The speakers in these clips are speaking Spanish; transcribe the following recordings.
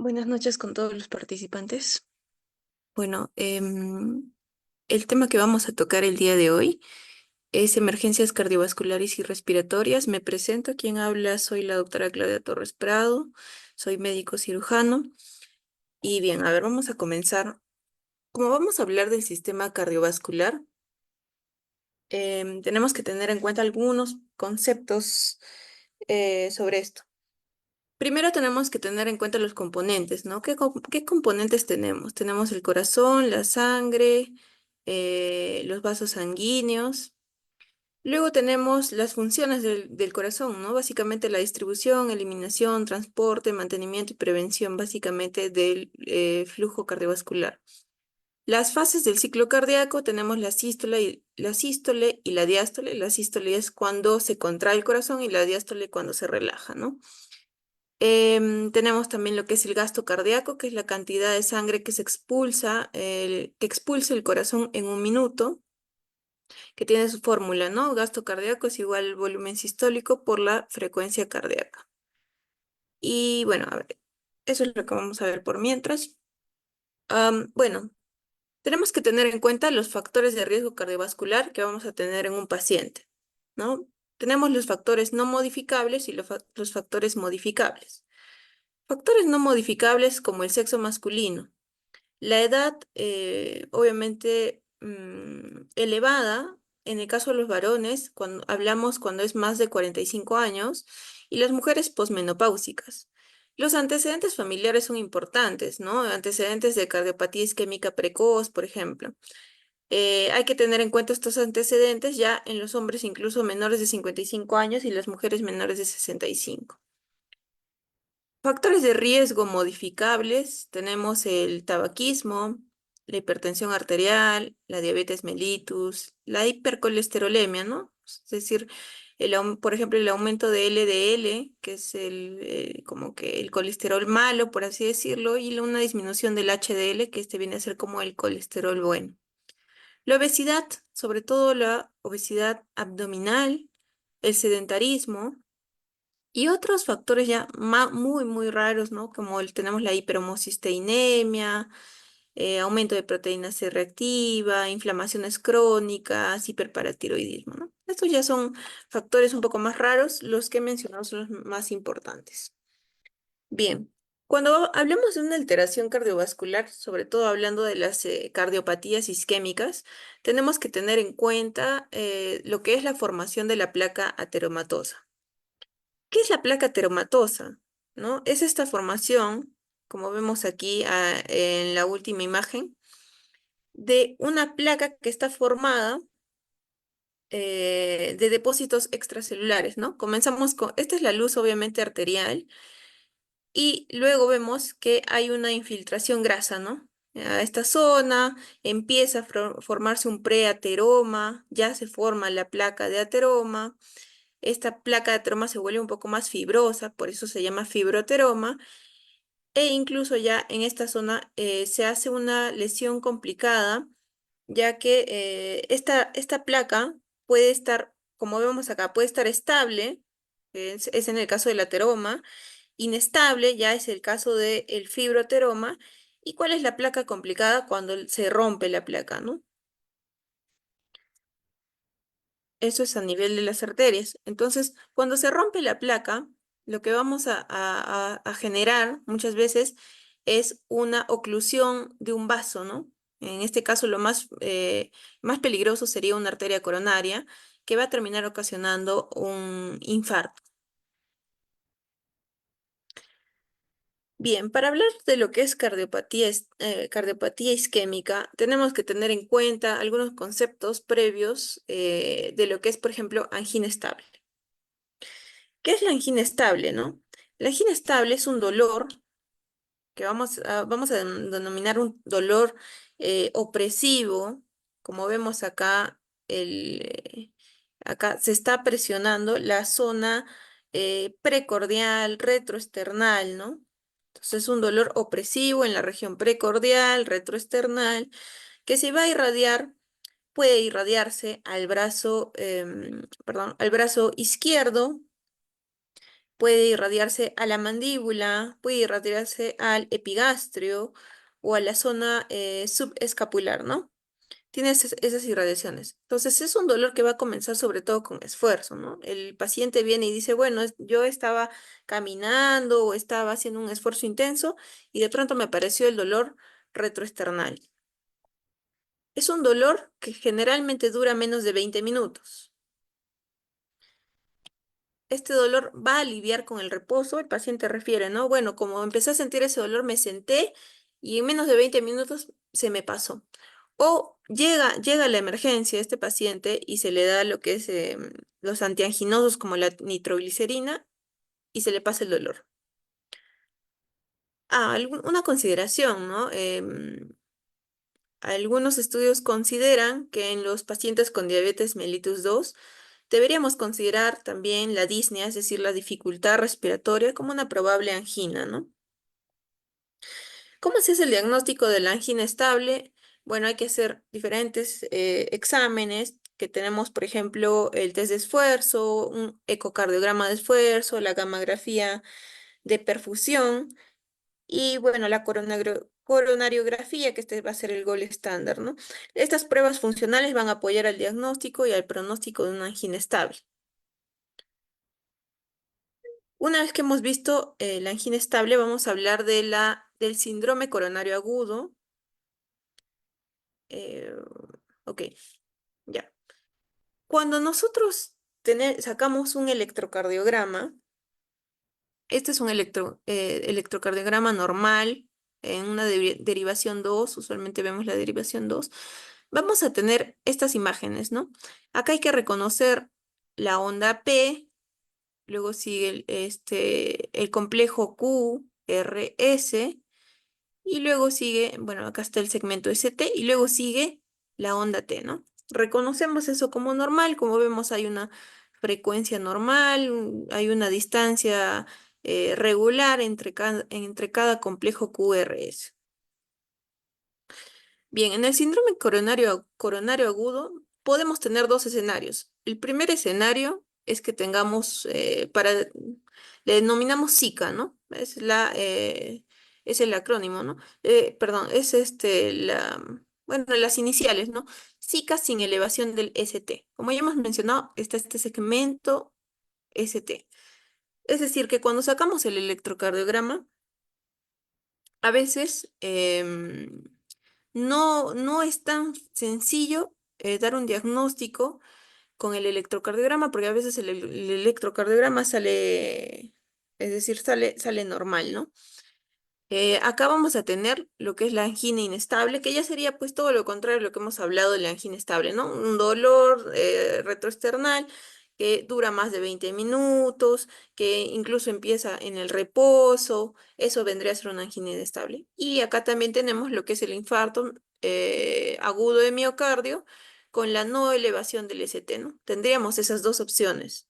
Buenas noches con todos los participantes. Bueno, el tema que vamos a tocar el día de hoy es emergencias cardiovasculares y respiratorias. Me presento, quien habla, soy la doctora Claudia Torres Prado, soy médico cirujano. Y bien, a ver, vamos a comenzar. Como vamos a hablar del sistema cardiovascular, tenemos que tener en cuenta algunos conceptos sobre esto. Primero tenemos que tener en cuenta los componentes, ¿no? ¿Qué componentes tenemos? Tenemos el corazón, la sangre, los vasos sanguíneos. Luego tenemos las funciones del corazón, ¿no? Básicamente la distribución, eliminación, transporte, mantenimiento y prevención, básicamente del flujo cardiovascular. Las fases del ciclo cardíaco tenemos la sístole y la diástole. La sístole es cuando se contrae el corazón y la diástole cuando se relaja, ¿no? Tenemos también lo que es el gasto cardíaco, que es la cantidad de sangre que se expulsa, que expulsa el corazón en un minuto, que tiene su fórmula, ¿no? Gasto cardíaco es igual al volumen sistólico por la frecuencia cardíaca. Y bueno, a ver, eso es lo que vamos a ver por mientras. Bueno, tenemos que tener en cuenta los factores de riesgo cardiovascular que vamos a tener en un paciente, ¿no? Tenemos los factores no modificables y los factores modificables. Factores no modificables como el sexo masculino. La edad, obviamente, elevada, en el caso de los varones, cuando hablamos cuando es más de 45 años, y las mujeres posmenopáusicas. Los antecedentes familiares son importantes, ¿no? Antecedentes de cardiopatía isquémica precoz, por ejemplo. Hay que tener en cuenta estos antecedentes ya en los hombres incluso menores de 55 años y las mujeres menores de 65. Factores de riesgo modificables, tenemos el tabaquismo, la hipertensión arterial, la diabetes mellitus, la hipercolesterolemia, ¿no? Es decir, por ejemplo, el aumento de LDL, que es como que el colesterol malo, por así decirlo, y una disminución del HDL, que este viene a ser como el colesterol bueno. La obesidad, sobre todo la obesidad abdominal, el sedentarismo, y otros factores ya muy, muy raros, ¿no? Como tenemos la hiperhomocisteinemia, aumento de proteína C reactiva, inflamaciones crónicas, hiperparatiroidismo, ¿no? Estos ya son factores un poco más raros, los que he mencionado son los más importantes. Bien, cuando hablamos de una alteración cardiovascular, sobre todo hablando de las cardiopatías isquémicas, tenemos que tener en cuenta lo que es la formación de la placa ateromatosa. ¿Qué es la placa ateromatosa? ¿No? Es esta formación, como vemos aquí en la última imagen, de una placa que está formada de depósitos extracelulares, ¿no? Comenzamos con, esta es la luz obviamente arterial y luego vemos que hay una infiltración grasa, ¿no? A esta zona empieza a formarse un preateroma, ya se forma la placa de ateroma. Esta placa de ateroma se vuelve un poco más fibrosa, por eso se llama fibroateroma, e incluso ya en esta zona se hace una lesión complicada, ya que esta placa puede estar, como vemos acá, puede estar estable, es en el caso del ateroma, inestable, ya es el caso del fibroateroma. ¿Y cuál es la placa complicada? Cuando se rompe la placa, ¿no? Eso es a nivel de las arterias. Entonces, cuando se rompe la placa, lo que vamos a generar muchas veces es una oclusión de un vaso, ¿no? En este caso, lo más peligroso sería una arteria coronaria que va a terminar ocasionando un infarto. Bien, para hablar de lo que es cardiopatía, cardiopatía isquémica, tenemos que tener en cuenta algunos conceptos previos de lo que es, por ejemplo, angina estable. ¿Qué es la angina estable, no? La angina estable es un dolor que vamos a denominar un dolor opresivo, como vemos acá, acá se está presionando la zona precordial, retroesternal, ¿no? Entonces es un dolor opresivo en la región precordial, retroesternal, que se va a irradiar, puede irradiarse al brazo, perdón, al brazo izquierdo, puede irradiarse a la mandíbula, puede irradiarse al epigastrio o a la zona subescapular, ¿no? Tiene esas irradiaciones. Entonces es un dolor que va a comenzar sobre todo con esfuerzo, ¿no? El paciente viene y dice, bueno, yo estaba caminando o estaba haciendo un esfuerzo intenso y de pronto me apareció el dolor retroesternal. Es un dolor que generalmente dura menos de 20 minutos. Este dolor va a aliviar con el reposo, el paciente refiere, ¿no? Bueno, como empecé a sentir ese dolor, me senté y en menos de 20 minutos se me pasó. O llega a la emergencia este paciente y se le da lo que es los antianginosos como la nitroglicerina y se le pasa el dolor. Una consideración, ¿no? Algunos estudios consideran que en los pacientes con diabetes mellitus 2 deberíamos considerar también la disnea, es decir, la dificultad respiratoria, como una probable angina, ¿no? ¿Cómo se hace el diagnóstico de la angina estable? Bueno, hay que hacer diferentes exámenes que tenemos, por ejemplo, el test de esfuerzo, un ecocardiograma de esfuerzo, la gammagrafía de perfusión y, bueno, la coronariografía, que este va a ser el gol estándar, ¿no? Estas pruebas funcionales van a apoyar al diagnóstico y al pronóstico de una angina estable. Una vez que hemos visto la angina estable, vamos a hablar del síndrome coronario agudo. Eh, ok, ya. Cuando nosotros sacamos un electrocardiograma, este es un electrocardiograma normal en una derivación 2. Usualmente vemos la derivación 2. Vamos a tener estas imágenes, ¿no? Acá hay que reconocer la onda P, luego sigue el complejo QRS. Y luego sigue, bueno, acá está el segmento ST y luego sigue la onda T, ¿no? Reconocemos eso como normal, como vemos hay una frecuencia normal, hay una distancia regular entre cada complejo QRS. Bien, en el síndrome coronario agudo podemos tener dos escenarios. El primer escenario es que tengamos, le denominamos SICA, ¿no? Es el acrónimo, ¿no? Perdón, es bueno, las iniciales, ¿no? SICA sin elevación del ST. Como ya hemos mencionado, está este segmento ST. Es decir, que cuando sacamos el electrocardiograma, a veces no es tan sencillo dar un diagnóstico con el electrocardiograma, porque a veces el electrocardiograma sale, es decir, sale normal, ¿no? Acá vamos a tener lo que es la angina inestable, que ya sería pues todo lo contrario de lo que hemos hablado de la angina estable, ¿no? Un dolor retroesternal que dura más de 20 minutos, que incluso empieza en el reposo, eso vendría a ser una angina inestable. Y acá también tenemos lo que es el infarto agudo de miocardio con la no elevación del ST, ¿no? Tendríamos esas dos opciones.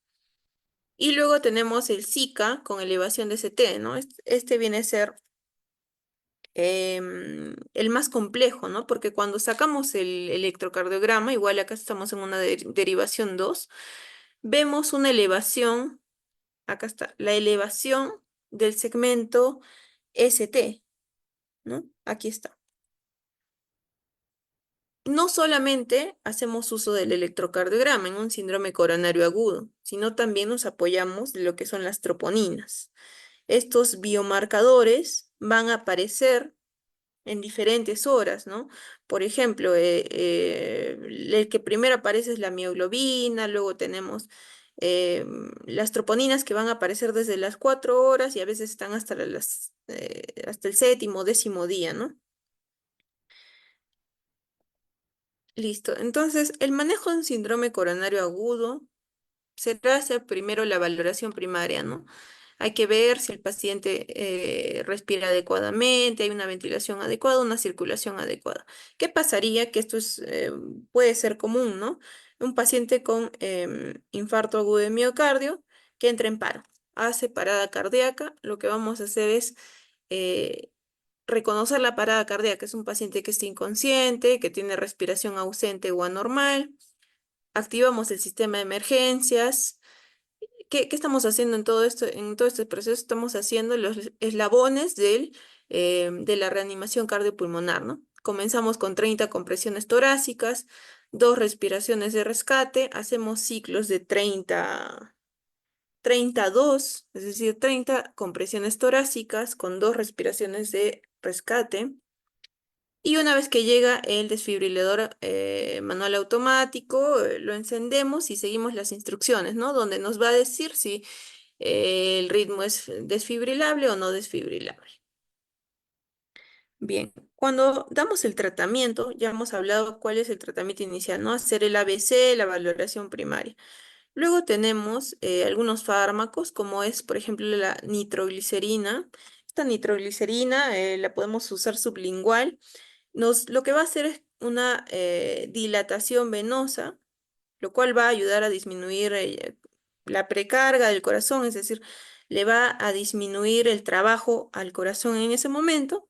Y luego tenemos el SICA con elevación de ST, ¿no? Este viene a ser el más complejo, ¿no? Porque cuando sacamos el electrocardiograma, igual acá estamos en una derivación 2, vemos una elevación, acá está, la elevación del segmento ST, ¿no? Aquí está. No solamente hacemos uso del electrocardiograma en un síndrome coronario agudo, sino también nos apoyamos de lo que son las troponinas. Estos biomarcadores van a aparecer en diferentes horas, ¿no? Por ejemplo, el que primero aparece es la mioglobina, luego tenemos las troponinas que van a aparecer desde las 4 horas y a veces están hasta el séptimo, décimo día, ¿no? Listo. Entonces, el manejo de un síndrome coronario agudo se hacer primero la valoración primaria, ¿no? Hay que ver si el paciente respira adecuadamente, hay una ventilación adecuada, una circulación adecuada. ¿Qué pasaría? Que puede ser común, ¿no? Un paciente con infarto agudo de miocardio que entra en paro, hace parada cardíaca, lo que vamos a hacer es eh, reconocer la parada cardíaca. Es un paciente que está inconsciente, que tiene respiración ausente o anormal. Activamos el sistema de emergencias ¿qué estamos haciendo en todo esto? En todo este proceso estamos haciendo los eslabones de la reanimación cardiopulmonar, ¿no? Comenzamos con 30 compresiones torácicas, 2 respiraciones de rescate, hacemos ciclos de 32, es decir, 30 compresiones torácicas con 2 respiraciones de rescate. Y una vez que llega el desfibrilador manual automático, lo encendemos y seguimos las instrucciones, ¿no? Donde nos va a decir si el ritmo es desfibrilable o no desfibrilable. Bien, cuando damos el tratamiento, ya hemos hablado cuál es el tratamiento inicial, ¿no? Hacer el ABC, la valoración primaria. Luego tenemos algunos fármacos, como es, por ejemplo, la nitroglicerina. Esta nitroglicerina la podemos usar sublingual. Lo que va a hacer es una dilatación venosa, lo cual va a ayudar a disminuir la precarga del corazón, es decir, le va a disminuir el trabajo al corazón en ese momento.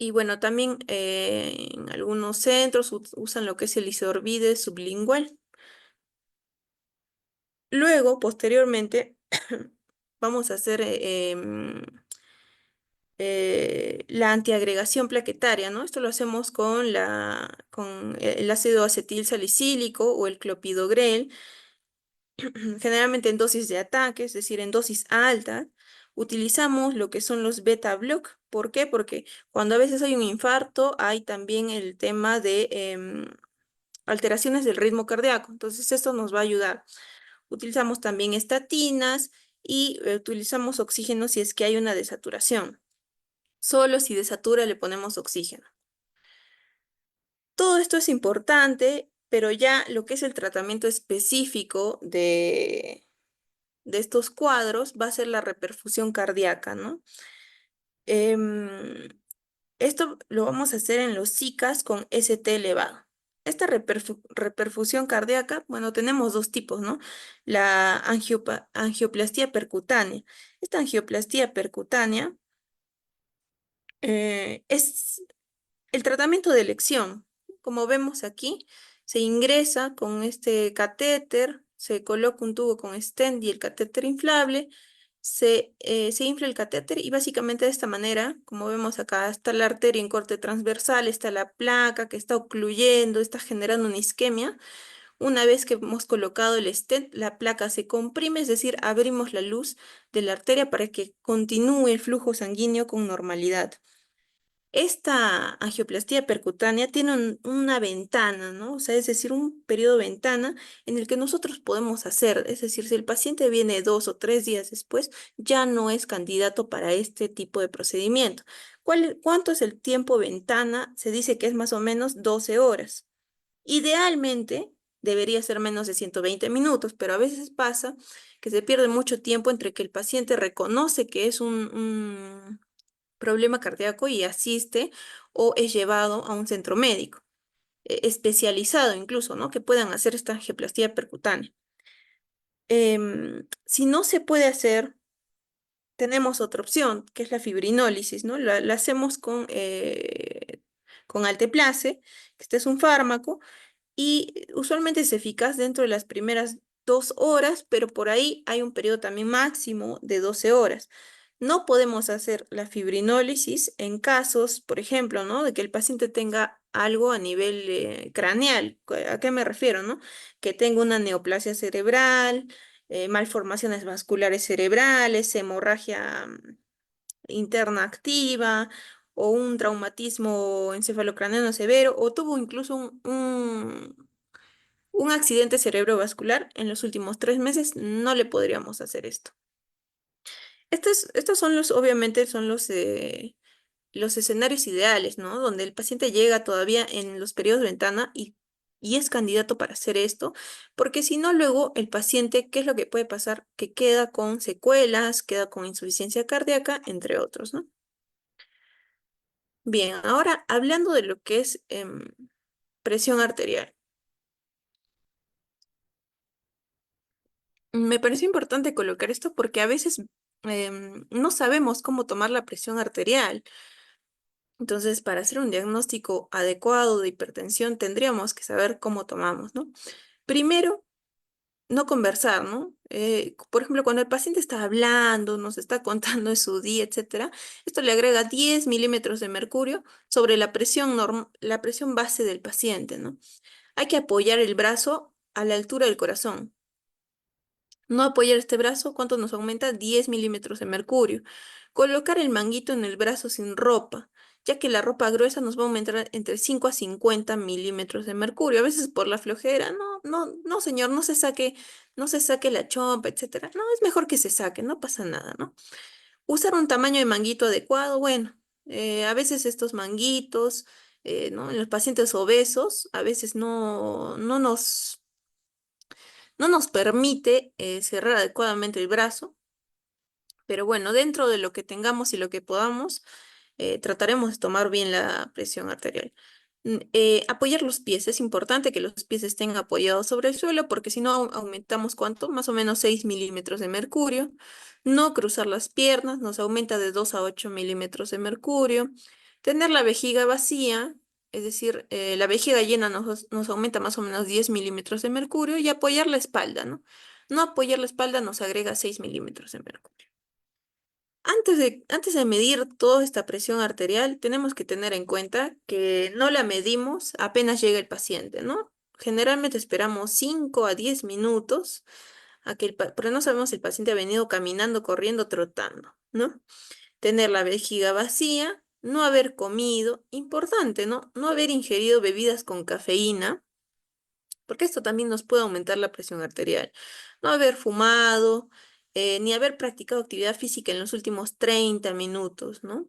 Y bueno, también en algunos centros usan lo que es el isorbide sublingual. Luego, posteriormente, vamos a hacer la antiagregación plaquetaria, ¿no? Esto lo hacemos con el ácido acetil salicílico o el clopidogrel, generalmente en dosis de ataque, es decir, en dosis altas. Utilizamos lo que son los beta block. ¿Por qué? Porque cuando a veces hay un infarto, hay también el tema de alteraciones del ritmo cardíaco. Entonces, esto nos va a ayudar. Utilizamos también estatinas y utilizamos oxígeno si es que hay una desaturación. Solo si desatura le ponemos oxígeno. Todo esto es importante, pero ya lo que es el tratamiento específico de estos cuadros va a ser la reperfusión cardíaca, ¿no? Em, Esto lo vamos a hacer en los SICAs con ST elevado. Esta reperfusión cardíaca, bueno, tenemos dos tipos, ¿no? La angioplastía percutánea. Esta angioplastía percutánea es el tratamiento de elección. Como vemos aquí, se ingresa con este catéter, se coloca un tubo con stent y el catéter inflable, se infla el catéter y básicamente de esta manera, como vemos acá, está la arteria en corte transversal, está la placa que está ocluyendo, está generando una isquemia. Una vez que hemos colocado el stent, la placa se comprime, es decir, abrimos la luz de la arteria para que continúe el flujo sanguíneo con normalidad. Esta angioplastía percutánea tiene una ventana, ¿no? O sea, es decir, un periodo ventana en el que nosotros podemos hacer, es decir, si el paciente viene 2 o 3 días después, ya no es candidato para este tipo de procedimiento. ¿Cuánto es el tiempo ventana? Se dice que es más o menos 12 horas. Idealmente debería ser menos de 120 minutos, pero a veces pasa que se pierde mucho tiempo entre que el paciente reconoce que es un problema cardíaco y asiste o es llevado a un centro médico, especializado incluso, ¿no? Que puedan hacer esta angioplastía percutánea. Si no se puede hacer, tenemos otra opción, que es la fibrinólisis, ¿no? La hacemos con alteplase, que este es un fármaco, y usualmente es eficaz dentro de las primeras 2 horas, pero por ahí hay un periodo también máximo de 12 horas. No podemos hacer la fibrinólisis en casos, por ejemplo, ¿no? De que el paciente tenga algo a nivel craneal. ¿A qué me refiero, no? Que tenga una neoplasia cerebral, malformaciones vasculares cerebrales, hemorragia interna activa o un traumatismo encefalocraneano severo o tuvo incluso un accidente cerebrovascular en los últimos 3 meses, no le podríamos hacer esto. Estos son obviamente son los escenarios ideales, ¿no? Donde el paciente llega todavía en los periodos de ventana y es candidato para hacer esto, porque si no, luego el paciente, ¿qué es lo que puede pasar? Que queda con secuelas, queda con insuficiencia cardíaca, entre otros, ¿no? Bien, ahora hablando de lo que es presión arterial. Me parece importante colocar esto porque a veces no sabemos cómo tomar la presión arterial. Entonces, para hacer un diagnóstico adecuado de hipertensión, tendríamos que saber cómo tomamos, ¿no? Primero, no conversar, ¿no? Por ejemplo, cuando el paciente está hablando, nos está contando de su día, etcétera, esto le agrega 10 milímetros de mercurio sobre la presión base del paciente, ¿no? Hay que apoyar el brazo a la altura del corazón. No apoyar este brazo, ¿cuánto nos aumenta? 10 milímetros de mercurio. Colocar el manguito en el brazo sin ropa, ya que la ropa gruesa nos va a aumentar entre 5 a 50 milímetros de mercurio. A veces por la flojera, no, señor, no se saque la chompa, etcétera. No, es mejor que se saque, no pasa nada, ¿no? Usar un tamaño de manguito adecuado, bueno, a veces estos manguitos, ¿no? En los pacientes obesos, a veces no nos permite cerrar adecuadamente el brazo, pero bueno, dentro de lo que tengamos y lo que podamos, trataremos de tomar bien la presión arterial. Apoyar los pies, es importante que los pies estén apoyados sobre el suelo porque si no aumentamos ¿cuánto? Más o menos 6 milímetros de mercurio. No cruzar las piernas, nos aumenta de 2 a 8 milímetros de mercurio. Tener la vejiga vacía, es decir, la vejiga llena nos aumenta más o menos 10 milímetros de mercurio y apoyar la espalda, ¿no? No apoyar la espalda nos agrega 6 milímetros de mercurio. Antes de medir toda esta presión arterial, tenemos que tener en cuenta que no la medimos apenas llega el paciente, ¿no? Generalmente esperamos 5 a 10 minutos porque no sabemos si el paciente ha venido caminando, corriendo, trotando, ¿no? Tener la vejiga vacía, no haber comido, importante, ¿no? No haber ingerido bebidas con cafeína, porque esto también nos puede aumentar la presión arterial. No haber fumado, ni haber practicado actividad física en los últimos 30 minutos, ¿no?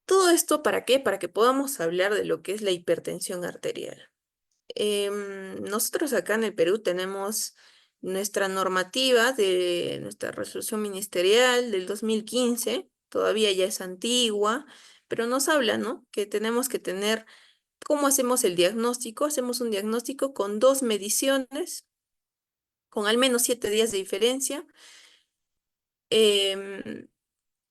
Todo esto, ¿para qué? Para que podamos hablar de lo que es la hipertensión arterial. Nosotros acá en el Perú tenemos nuestra normativa de nuestra resolución ministerial del 2015, todavía ya es antigua, pero nos habla, ¿no? Que tenemos que tener. ¿Cómo hacemos el diagnóstico? Hacemos un diagnóstico con dos mediciones, con al menos 7 días de diferencia, em,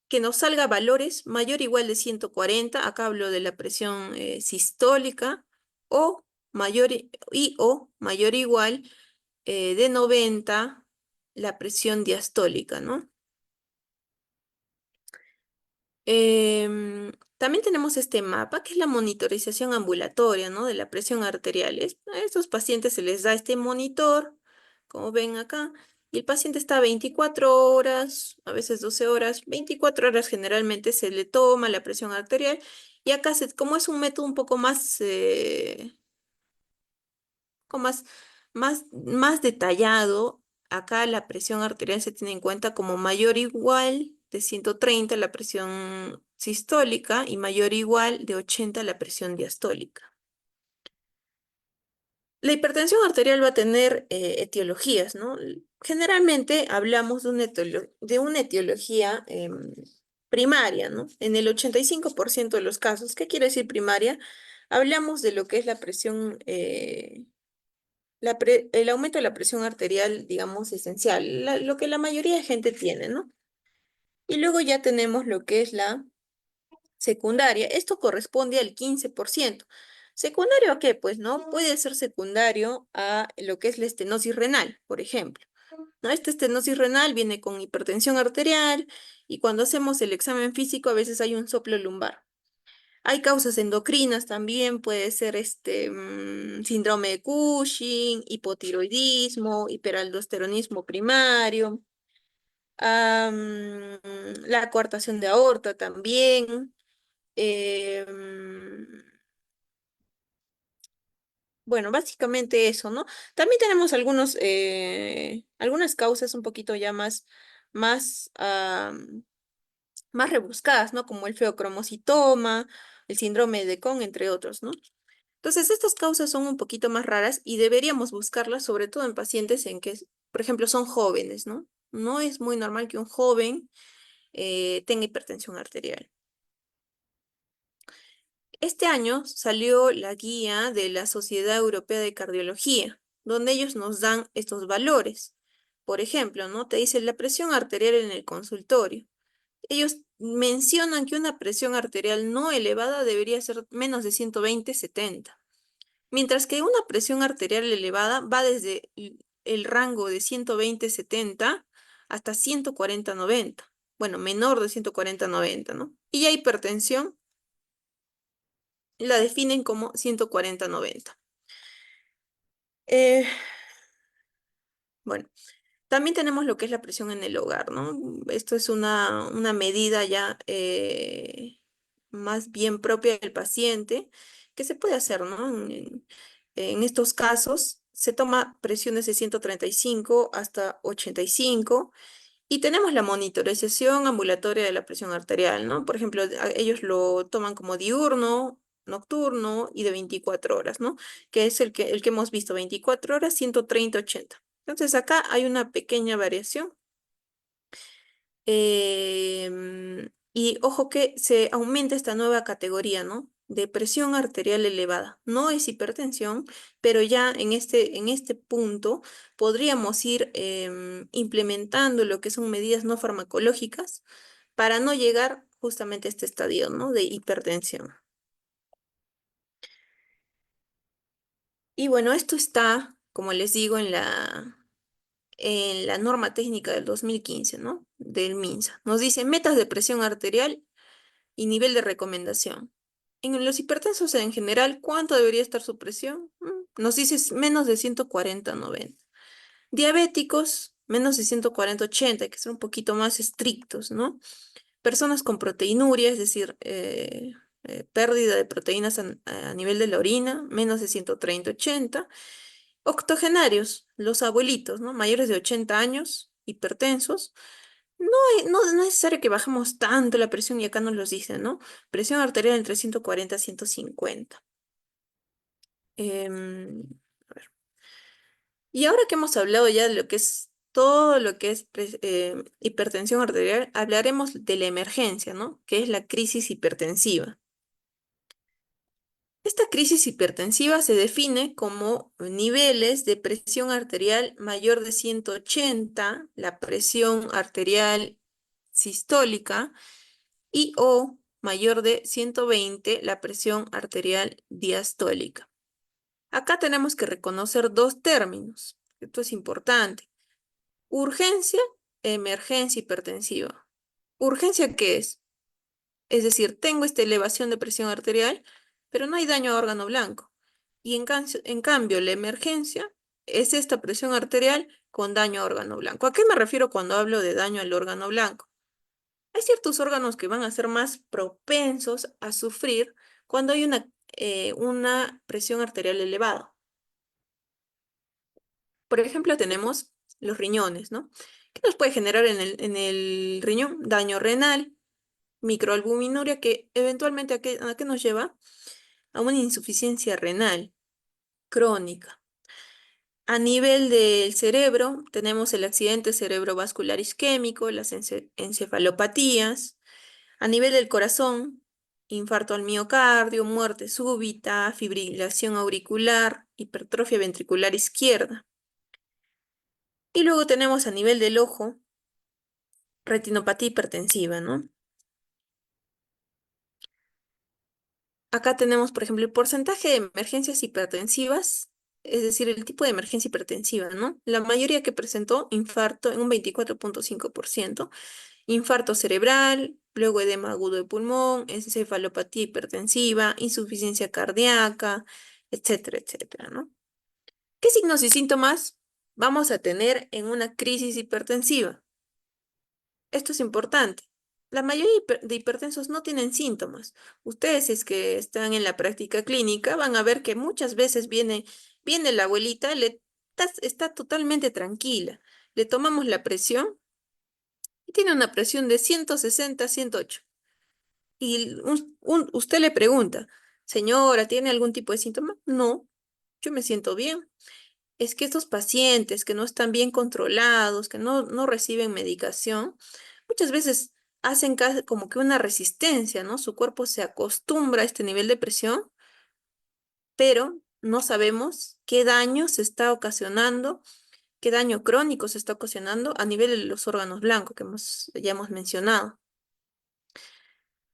que nos salga valores mayor o igual de 140, acá hablo de la presión sistólica, o mayor o igual de 90 la presión diastólica, ¿no? También tenemos este mapa, que es la monitorización ambulatoria, ¿no? De la presión arterial. A estos pacientes se les da este monitor, como ven acá, y el paciente está 24 horas, a veces 12 horas, 24 horas generalmente se le toma la presión arterial, y acá, como es un método un poco más detallado, acá la presión arterial se tiene en cuenta como mayor o igual de 130 la presión sistólica y mayor o igual de 80 la presión diastólica. La hipertensión arterial va a tener etiologías, ¿no? Generalmente hablamos de una etiología primaria, ¿no? En el 85% de los casos, ¿qué quiere decir primaria? Hablamos de lo que es la presión el aumento de la presión arterial, digamos, esencial, lo que la mayoría de gente tiene, ¿no? Y luego ya tenemos lo que es la secundaria. Esto corresponde al 15%. ¿Secundario a qué? Pues no, puede ser secundario a lo que es la estenosis renal, por ejemplo. ¿No? Esta estenosis renal viene con hipertensión arterial y cuando hacemos el examen físico a veces hay un soplo lumbar. Hay causas endocrinas también, puede ser síndrome de Cushing, hipotiroidismo, hiperaldosteronismo primario, la coartación de aorta también. em, bueno, básicamente eso, ¿no? También tenemos algunas causas un poquito ya más, más rebuscadas, ¿no? Como el feocromocitoma, el síndrome de Cohn, entre otros, ¿no? Entonces, estas causas son un poquito más raras y deberíamos buscarlas, sobre todo en pacientes en que, por ejemplo, son jóvenes, ¿no? No es muy normal que un joven tenga hipertensión arterial. Este año salió la guía de la Sociedad Europea de Cardiología, donde ellos nos dan estos valores. Por ejemplo, ¿no? Te dice la presión arterial en el consultorio. Ellos mencionan que una presión arterial no elevada debería ser menos de 120/70. Mientras que una presión arterial elevada va desde el rango de 120/70 hasta 140/90. Bueno, menor de 140/90, ¿no? Y ya hipertensión la definen como 140/90. Eh, bueno, también tenemos lo que es la presión en el hogar, ¿no? Esto es una medida ya más bien propia del paciente que se puede hacer, ¿no? En estos casos se toma presiones de 135 hasta 85 y tenemos la monitorización ambulatoria de la presión arterial, ¿no? Por ejemplo, ellos lo toman como diurno, nocturno y de 24 horas, ¿no? Que es el que hemos visto, 24 horas, 130/80. Entonces acá hay una pequeña variación. Y ojo que se aumenta esta nueva categoría, ¿no? De presión arterial elevada. No es hipertensión, pero ya en este punto podríamos ir implementando lo que son medidas no farmacológicas para no llegar justamente a este estadio, ¿no? De hipertensión. Y bueno, esto está, como les digo, en la norma técnica del 2015, ¿no? Del MINSA. Nos dice metas de presión arterial y nivel de recomendación. En los hipertensos en general, ¿cuánto debería estar su presión? Nos dice menos de 140/90. Diabéticos, menos de 140/80, hay que ser un poquito más estrictos, ¿no? Personas con proteinuria, es decir, pérdida de proteínas a nivel de la orina, menos de 130/80. Octogenarios, los abuelitos, ¿no? Mayores de 80 años, hipertensos. No es necesario que bajemos tanto la presión y acá nos los dicen, ¿no? Presión arterial entre 140 y 150. Em, a ver. Y ahora que hemos hablado ya de lo que es todo lo que es hipertensión arterial, hablaremos de la emergencia, ¿no? Que es la crisis hipertensiva. Esta crisis hipertensiva se define como niveles de presión arterial mayor de 180, la presión arterial sistólica, y o mayor de 120 la presión arterial diastólica. Acá tenemos que reconocer dos términos. Esto es importante. Urgencia, emergencia hipertensiva. ¿Urgencia qué es? Es decir, tengo esta elevación de presión arterial, pero no hay daño a órgano blanco. Y en cambio, la emergencia es esta presión arterial con daño a órgano blanco. ¿A qué me refiero cuando hablo de daño al órgano blanco? Hay ciertos órganos que van a ser más propensos a sufrir cuando hay una presión arterial elevada. Por ejemplo, tenemos los riñones, ¿no? ¿Qué nos puede generar en el riñón? Daño renal, microalbuminuria, que eventualmente ¿a qué nos lleva? A una insuficiencia renal crónica. A nivel del cerebro, tenemos el accidente cerebrovascular isquémico, las encefalopatías. A nivel del corazón, infarto al miocardio, muerte súbita, fibrilación auricular, hipertrofia ventricular izquierda. Y luego tenemos a nivel del ojo, retinopatía hipertensiva, ¿no? Acá tenemos, por ejemplo, el porcentaje de emergencias hipertensivas, es decir, el tipo de emergencia hipertensiva, ¿no? La mayoría que presentó infarto en un 24,5%, infarto cerebral, luego edema agudo de pulmón, encefalopatía hipertensiva, insuficiencia cardíaca, etcétera, etcétera, ¿no? ¿Qué signos y síntomas vamos a tener en una crisis hipertensiva? Esto es importante. La mayoría de hipertensos no tienen síntomas. Ustedes, si es que están en la práctica clínica, van a ver que muchas veces viene la abuelita, está totalmente tranquila. Le tomamos la presión y tiene una presión de 160, 108. Y usted le pregunta, señora, ¿tiene algún tipo de síntoma? No, yo me siento bien. Es que estos pacientes que no están bien controlados, que no reciben medicación, muchas veces hacen como que una resistencia, ¿no? Su cuerpo se acostumbra a este nivel de presión, pero no sabemos qué daño se está ocasionando, qué daño crónico se está ocasionando a nivel de los órganos blancos que ya hemos mencionado.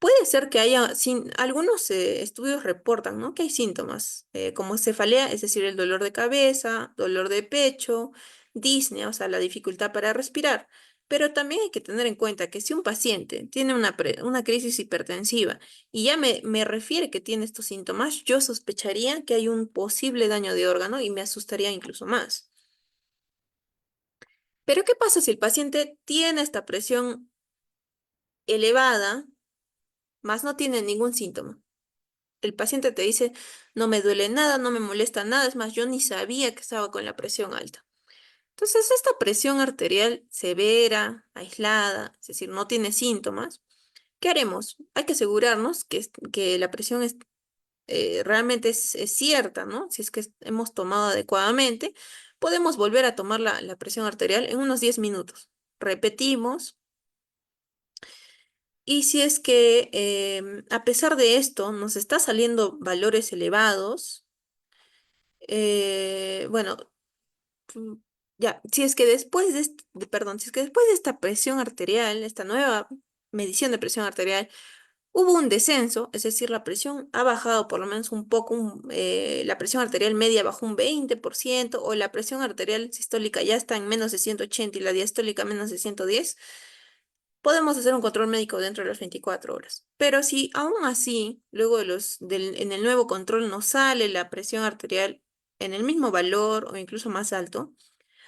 Puede ser que haya, algunos estudios reportan, ¿no? Que hay síntomas, como cefalea, es decir, el dolor de cabeza, dolor de pecho, disnea, o sea, la dificultad para respirar. Pero también hay que tener en cuenta que si un paciente tiene una crisis hipertensiva y ya me refiere que tiene estos síntomas, yo sospecharía que hay un posible daño de órgano y me asustaría incluso más. Pero ¿qué pasa si el paciente tiene esta presión elevada, más no tiene ningún síntoma? El paciente te dice, no me duele nada, no me molesta nada, es más, yo ni sabía que estaba con la presión alta. Entonces, esta presión arterial severa, aislada, es decir, no tiene síntomas, ¿qué haremos? Hay que asegurarnos que la presión realmente es cierta, ¿no? Si es que hemos tomado adecuadamente, podemos volver a tomar la presión arterial en unos 10 minutos. Repetimos. Y si es que a pesar de esto nos está saliendo valores elevados, bueno, mm, ya, si es que después perdón, si es que después de esta presión arterial, esta nueva medición de presión arterial, hubo un descenso, es decir, la presión ha bajado por lo menos un poco, la presión arterial media bajó un 20% o la presión arterial sistólica ya está en menos de 180 y la diastólica menos de 110, podemos hacer un control médico dentro de las 24 horas. Pero si aún así, luego en el nuevo control nos sale la presión arterial en el mismo valor o incluso más alto,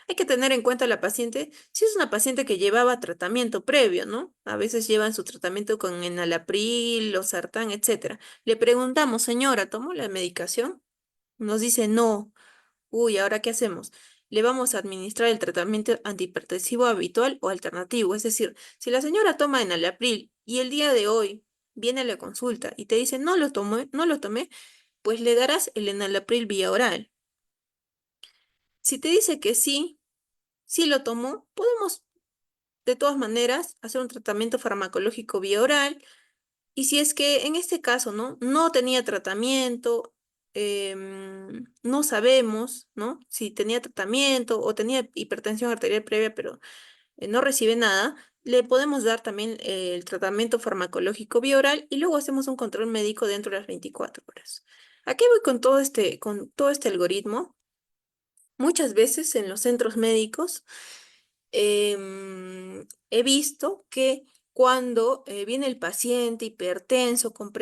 hay que tener en cuenta la paciente, si es una paciente que llevaba tratamiento previo, ¿no? A veces llevan su tratamiento con enalapril, losartán, etcétera. Le preguntamos, señora, ¿tomó la medicación? Nos dice no. Uy, ¿ahora qué hacemos? Le vamos a administrar el tratamiento antihipertensivo habitual o alternativo. Es decir, si la señora toma enalapril y el día de hoy viene a la consulta y te dice no lo tomé, pues le darás el enalapril vía oral. Si te dice que sí, sí lo tomó, podemos de todas maneras hacer un tratamiento farmacológico vía oral. Y si es que en este caso, ¿no? No tenía tratamiento, no sabemos, ¿no? Si tenía tratamiento o tenía hipertensión arterial previa, pero no recibe nada, le podemos dar también el tratamiento farmacológico vía oral y luego hacemos un control médico dentro de las 24 horas. ¿A qué voy con todo este algoritmo? Muchas veces en los centros médicos he visto que cuando viene el paciente hipertenso con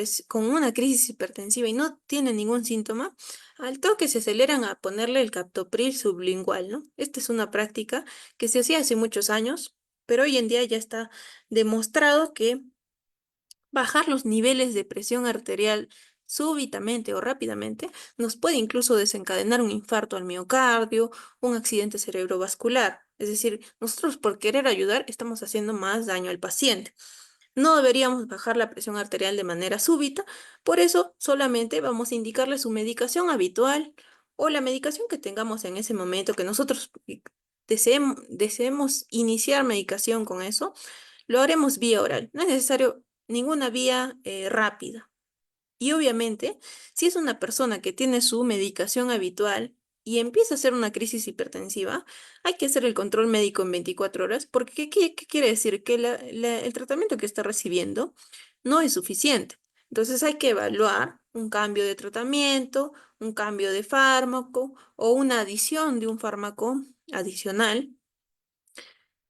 una crisis hipertensiva y no tiene ningún síntoma, al toque se aceleran a ponerle el captopril sublingual, ¿no? Esta es una práctica que se hacía hace muchos años, pero hoy en día ya está demostrado que bajar los niveles de presión arterial súbitamente o rápidamente nos puede incluso desencadenar un infarto al miocardio, un accidente cerebrovascular. Es decir, nosotros por querer ayudar estamos haciendo más daño al paciente. No deberíamos bajar la presión arterial de manera súbita, por eso solamente vamos a indicarle su medicación habitual o la medicación que tengamos en ese momento, que nosotros deseemos iniciar medicación con eso, lo haremos vía oral. No es necesario ninguna vía rápida. Y obviamente, si es una persona que tiene su medicación habitual y empieza a hacer una crisis hipertensiva, hay que hacer el control médico en 24 horas, porque ¿qué quiere decir? Que el tratamiento que está recibiendo no es suficiente. Entonces hay que evaluar un cambio de tratamiento, un cambio de fármaco o una adición de un fármaco adicional,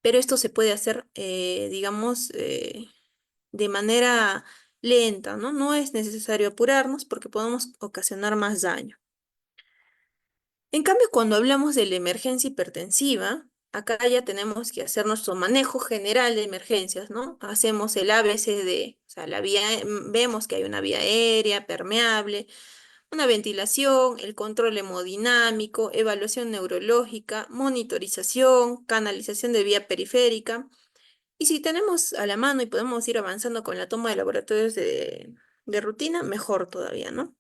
pero esto se puede hacer, digamos, de manera lenta, ¿no? No es necesario apurarnos porque podemos ocasionar más daño. En cambio, cuando hablamos de la emergencia hipertensiva, acá ya tenemos que hacer nuestro manejo general de emergencias, ¿no? Hacemos el ABCD, o sea, vemos que hay una vía aérea permeable, una ventilación, el control hemodinámico, evaluación neurológica, monitorización, canalización de vía periférica. Y si tenemos a la mano y podemos ir avanzando con la toma de laboratorios de rutina, mejor todavía, ¿no?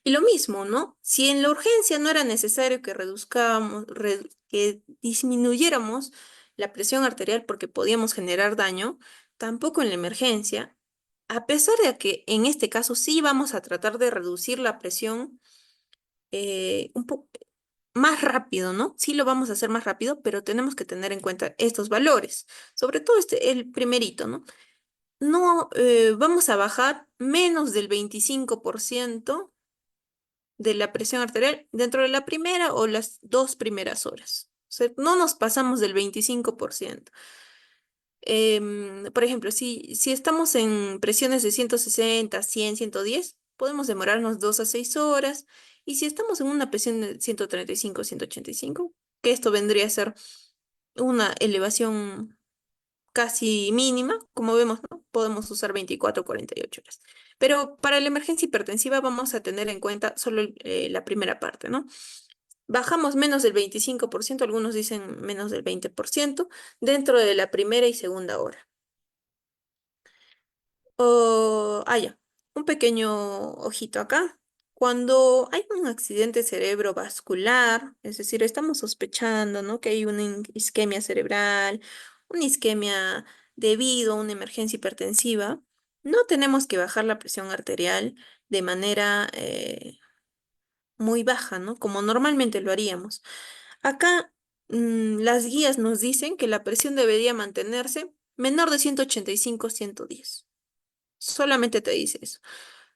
Y lo mismo, ¿no? Si en la urgencia no era necesario que que disminuyéramos la presión arterial porque podíamos generar daño, tampoco en la emergencia, a pesar de que en este caso sí vamos a tratar de reducir la presión un poco más rápido, ¿no? Sí lo vamos a hacer más rápido, pero tenemos que tener en cuenta estos valores, sobre todo el primerito, ¿no? no vamos a bajar menos del 25% de la presión arterial dentro de la primera o las 2 primeras horas. O sea, no nos pasamos del 25%. Por ejemplo, si estamos en presiones de 160, 100, 110, podemos demorarnos 2 a 6 horas. Y si estamos en una presión de 135, 185, que esto vendría a ser una elevación casi mínima, como vemos, ¿no? Podemos usar 24 o 48 horas. Pero para la emergencia hipertensiva vamos a tener en cuenta solo la primera parte, ¿no? Bajamos menos del 25%, algunos dicen menos del 20%, dentro de la primera y segunda hora. Ya, un pequeño ojito acá. Cuando hay un accidente cerebrovascular, es decir, estamos sospechando, ¿no? Que hay una isquemia cerebral, una isquemia debido a una emergencia hipertensiva, no tenemos que bajar la presión arterial de manera muy baja, ¿no? Como normalmente lo haríamos. Acá las guías nos dicen que la presión debería mantenerse menor de 185, 110. Solamente te dice eso.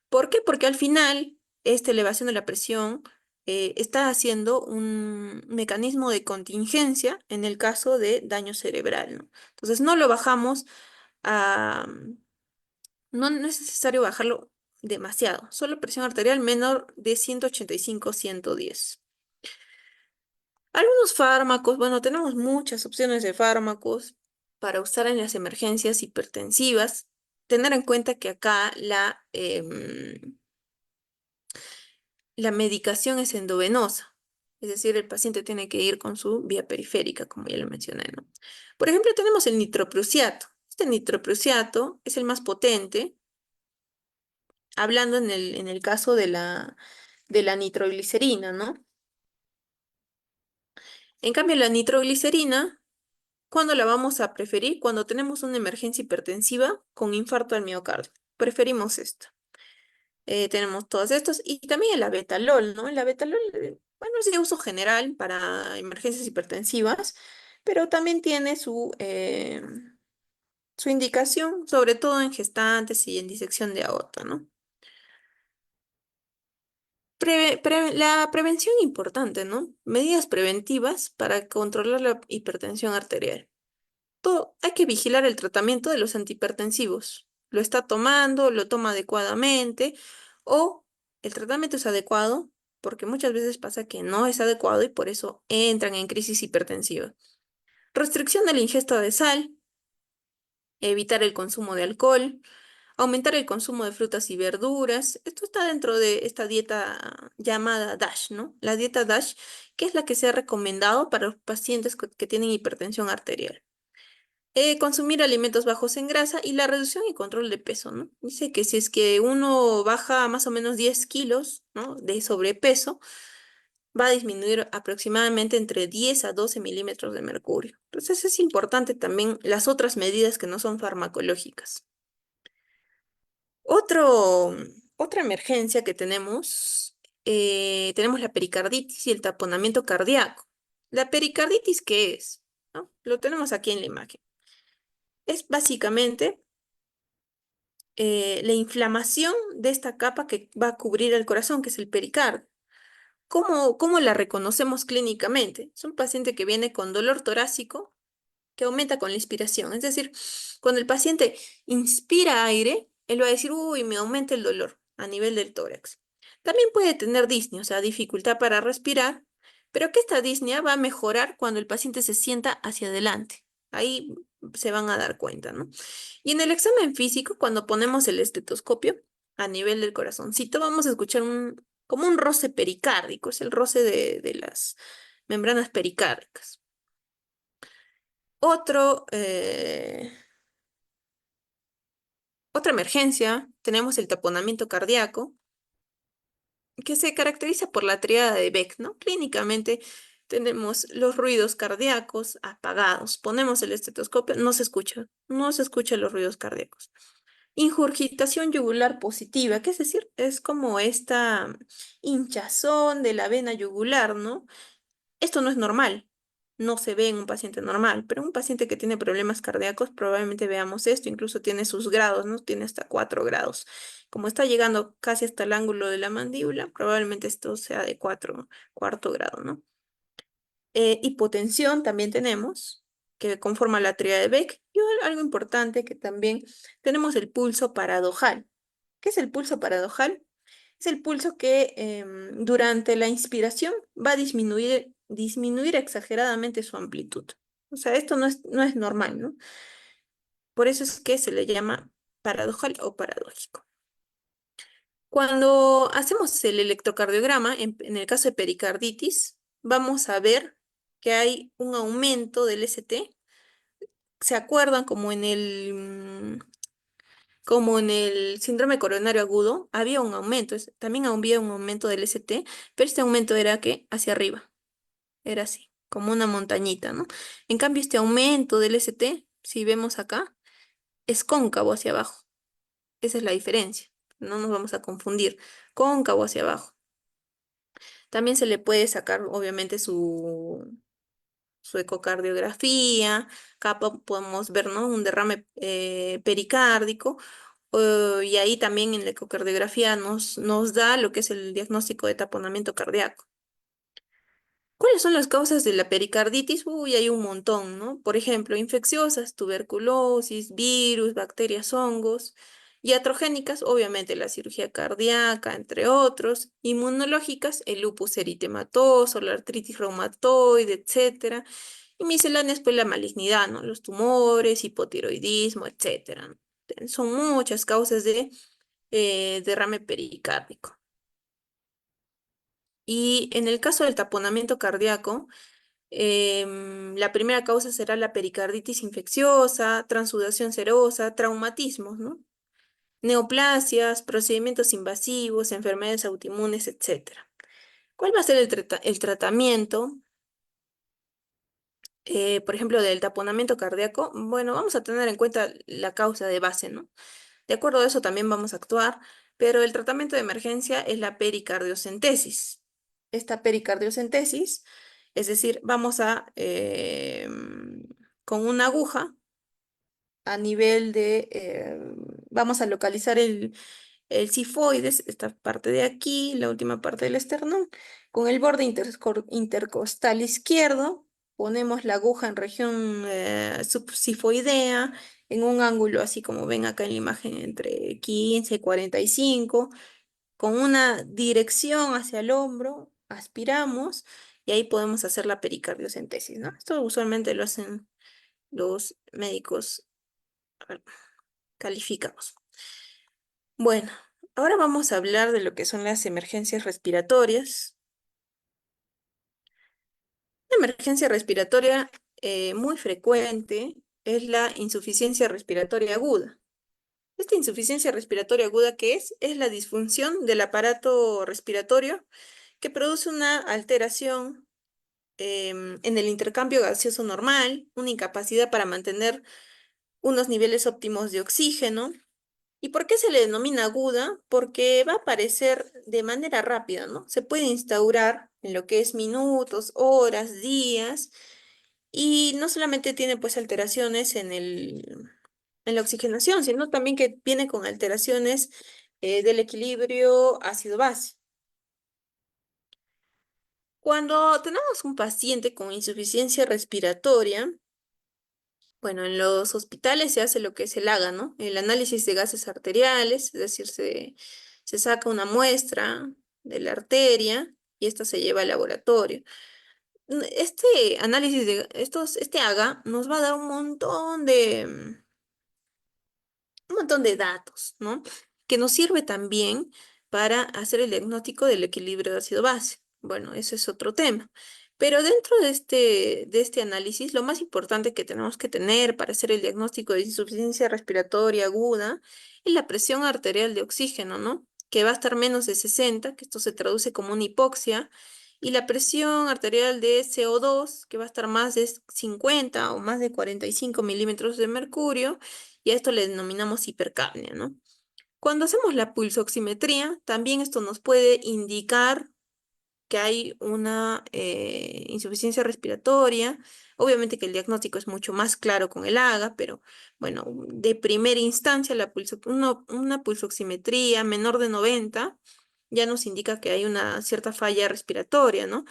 ¿Por qué? Porque al final esta elevación de la presión está haciendo un mecanismo de contingencia en el caso de daño cerebral, ¿no? Entonces no lo bajamos a... no es necesario bajarlo demasiado, solo presión arterial menor de 185, 110. Algunos fármacos, bueno, tenemos muchas opciones de fármacos para usar en las emergencias hipertensivas. Tener en cuenta que acá la medicación es endovenosa, es decir, el paciente tiene que ir con su vía periférica, como ya lo mencioné, ¿no? Por ejemplo, tenemos el nitroprusiato. Este nitroprusiato es el más potente, hablando en el caso de la nitroglicerina, ¿no? En cambio, la nitroglicerina, ¿cuándo la vamos a preferir? Cuando tenemos una emergencia hipertensiva con infarto al miocardio. Preferimos esto. Tenemos todos estos y también el abetalol, ¿no? El abetalol, bueno, es de uso general para emergencias hipertensivas, pero también tiene su indicación, sobre todo en gestantes y en disección de aorta, ¿no? La prevención importante, ¿no? Medidas preventivas para controlar la hipertensión arterial. Hay que vigilar el tratamiento de los antihipertensivos. ¿Lo está tomando? ¿Lo toma adecuadamente? ¿O el tratamiento es adecuado? Porque muchas veces pasa que no es adecuado y por eso entran en crisis hipertensiva. Restricción de la ingesta de sal, evitar el consumo de alcohol, aumentar el consumo de frutas y verduras. Esto está dentro de esta dieta llamada DASH, ¿no? La dieta DASH, que es la que se ha recomendado para los pacientes que tienen hipertensión arterial. Consumir alimentos bajos en grasa y la reducción y control de peso, ¿no? Dice que si es que uno baja más o menos 10 kilos, ¿no? de sobrepeso, va a disminuir aproximadamente entre 10 a 12 milímetros de mercurio. Entonces es importante también las otras medidas que no son farmacológicas. Otro, otra emergencia que tenemos la pericarditis y el taponamiento cardíaco. ¿La pericarditis qué es? ¿No? Lo tenemos aquí en la imagen. Es básicamente la inflamación de esta capa que va a cubrir el corazón, que es el pericardio. ¿Cómo la reconocemos clínicamente? Es un paciente que viene con dolor torácico que aumenta con la inspiración. Es decir, cuando el paciente inspira aire, él va a decir, uy, me aumenta el dolor a nivel del tórax. También puede tener disnea, o sea, dificultad para respirar, pero que esta disnea va a mejorar cuando el paciente se sienta hacia adelante. Ahí se van a dar cuenta, ¿no? Y en el examen físico, cuando ponemos el estetoscopio a nivel del corazoncito, vamos a escuchar como un roce pericárdico, es el roce de las membranas pericárdicas. Otro, otra emergencia, tenemos el taponamiento cardíaco, que se caracteriza por la triada de Beck, ¿no? Clínicamente tenemos los ruidos cardíacos apagados. Ponemos el estetoscopio, no se escucha los ruidos cardíacos. Ingurgitación yugular positiva, que es decir, es como esta hinchazón de la vena yugular, ¿no? Esto no es normal. no se ve en un paciente normal, pero un paciente que tiene problemas cardíacos probablemente veamos esto, incluso tiene sus grados, ¿no? Tiene hasta 4 grados. Como está llegando casi hasta el ángulo de la mandíbula, probablemente esto sea de cuarto grado, ¿no? Hipotensión también tenemos, que conforma la tríada de Beck. Y algo importante que también tenemos el pulso paradojal. ¿Qué es el pulso paradojal? Es el pulso que durante la inspiración va a disminuir exageradamente su amplitud. O sea, esto no es normal, ¿no? Por eso es que se le llama paradojal o paradójico. Cuando hacemos el electrocardiograma, en el caso de pericarditis, vamos a ver que hay un aumento del ST. ¿Se acuerdan como en el síndrome coronario agudo? Había un aumento, también había un aumento del ST, pero este aumento era que hacia arriba, era así, como una montañita, ¿no? En cambio, este aumento del ST, si vemos acá, es cóncavo hacia abajo. Esa es la diferencia. No nos vamos a confundir. Cóncavo hacia abajo. También se le puede sacar, obviamente, su ecocardiografía. Acá podemos ver, ¿no? Un derrame pericárdico. Y ahí también en la ecocardiografía nos da lo que es el diagnóstico de taponamiento cardíaco. ¿Cuáles son las causas de la pericarditis? Uy, hay un montón, ¿no? Por ejemplo, infecciosas, tuberculosis, virus, bacterias, hongos. Iatrogénicas, obviamente la cirugía cardíaca, entre otros. Inmunológicas, el lupus eritematoso, la artritis reumatoide, etcétera. Y misceláneas, pues la malignidad, ¿no? Los tumores, hipotiroidismo, etcétera, ¿no? Son muchas causas de derrame pericárdico. Y en el caso del taponamiento cardíaco, la primera causa será la pericarditis infecciosa, transudación serosa, traumatismos, ¿no? Neoplasias, procedimientos invasivos, enfermedades autoinmunes, etcétera. ¿Cuál va a ser el tratamiento, por ejemplo, del taponamiento cardíaco? Bueno, vamos a tener en cuenta la causa de base, ¿no? De acuerdo a eso también vamos a actuar, pero el tratamiento de emergencia es la pericardiocentesis. Esta pericardiocentesis, es decir, con una aguja a nivel vamos a localizar el cifoides, esta parte de aquí, la última parte del esternón, con el borde intercostal izquierdo, ponemos la aguja en región subcifoidea, en un ángulo así como ven acá en la imagen entre 15 y 45, con una dirección hacia el hombro, aspiramos y ahí podemos hacer la pericardiocentesis, ¿no? Esto usualmente lo hacen los médicos calificados. Bueno, ahora vamos a hablar de lo que son las emergencias respiratorias. Una emergencia respiratoria muy frecuente es la insuficiencia respiratoria aguda. Esta insuficiencia respiratoria aguda, ¿qué es? Es la disfunción del aparato respiratorio que produce una alteración en el intercambio gaseoso normal, una incapacidad para mantener unos niveles óptimos de oxígeno. ¿Y por qué se le denomina aguda? Porque va a aparecer de manera rápida, ¿no? Se puede instaurar en lo que es minutos, horas, días, y no solamente tiene pues alteraciones en la oxigenación, sino también que viene con alteraciones del equilibrio ácido-base. Cuando tenemos un paciente con insuficiencia respiratoria, bueno, en los hospitales se hace lo que es el AGA, ¿no? El análisis de gases arteriales, es decir, se saca una muestra de la arteria y esta se lleva al laboratorio. Este análisis este AGA nos va a dar un montón de datos, ¿no? Que nos sirve también para hacer el diagnóstico del equilibrio de ácido-base. Bueno, ese es otro tema. Pero dentro de este análisis, lo más importante que tenemos que tener para hacer el diagnóstico de insuficiencia respiratoria aguda es la presión arterial de oxígeno, ¿no? Que va a estar menos de 60, que esto se traduce como una hipoxia, y la presión arterial de CO2, que va a estar más de 50 o más de 45 milímetros de mercurio, y a esto le denominamos hipercapnia, ¿no? Cuando hacemos la pulsoximetría, también esto nos puede indicar que hay una insuficiencia respiratoria. Obviamente que el diagnóstico es mucho más claro con el AGA, pero bueno, de primera instancia una pulsoximetría menor de 90 ya nos indica que hay una cierta falla respiratoria, ¿no?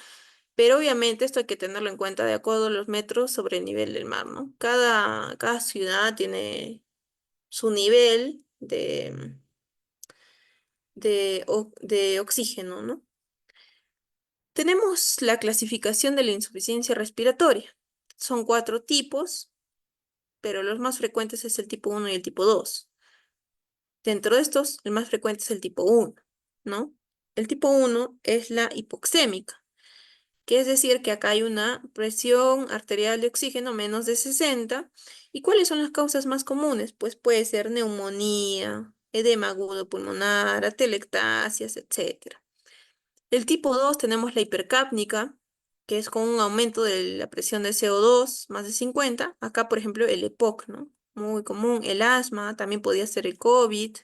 Pero obviamente esto hay que tenerlo en cuenta de acuerdo a los metros sobre el nivel del mar, ¿no? Cada ciudad tiene su nivel de oxígeno, ¿no? Tenemos la clasificación de la insuficiencia respiratoria. Son 4 tipos, pero los más frecuentes es el tipo 1 y el tipo 2. Dentro de estos, el más frecuente es el tipo 1, ¿no? El tipo 1 es la hipoxémica, que es decir que acá hay una presión arterial de oxígeno menos de 60. ¿Y cuáles son las causas más comunes? Pues puede ser neumonía, edema agudo pulmonar, atelectasias, etcétera. El tipo 2 tenemos la hipercápnica, que es con un aumento de la presión de CO2 más de 50. Acá, por ejemplo, el EPOC, ¿no? Muy común. El asma, también podría ser el COVID.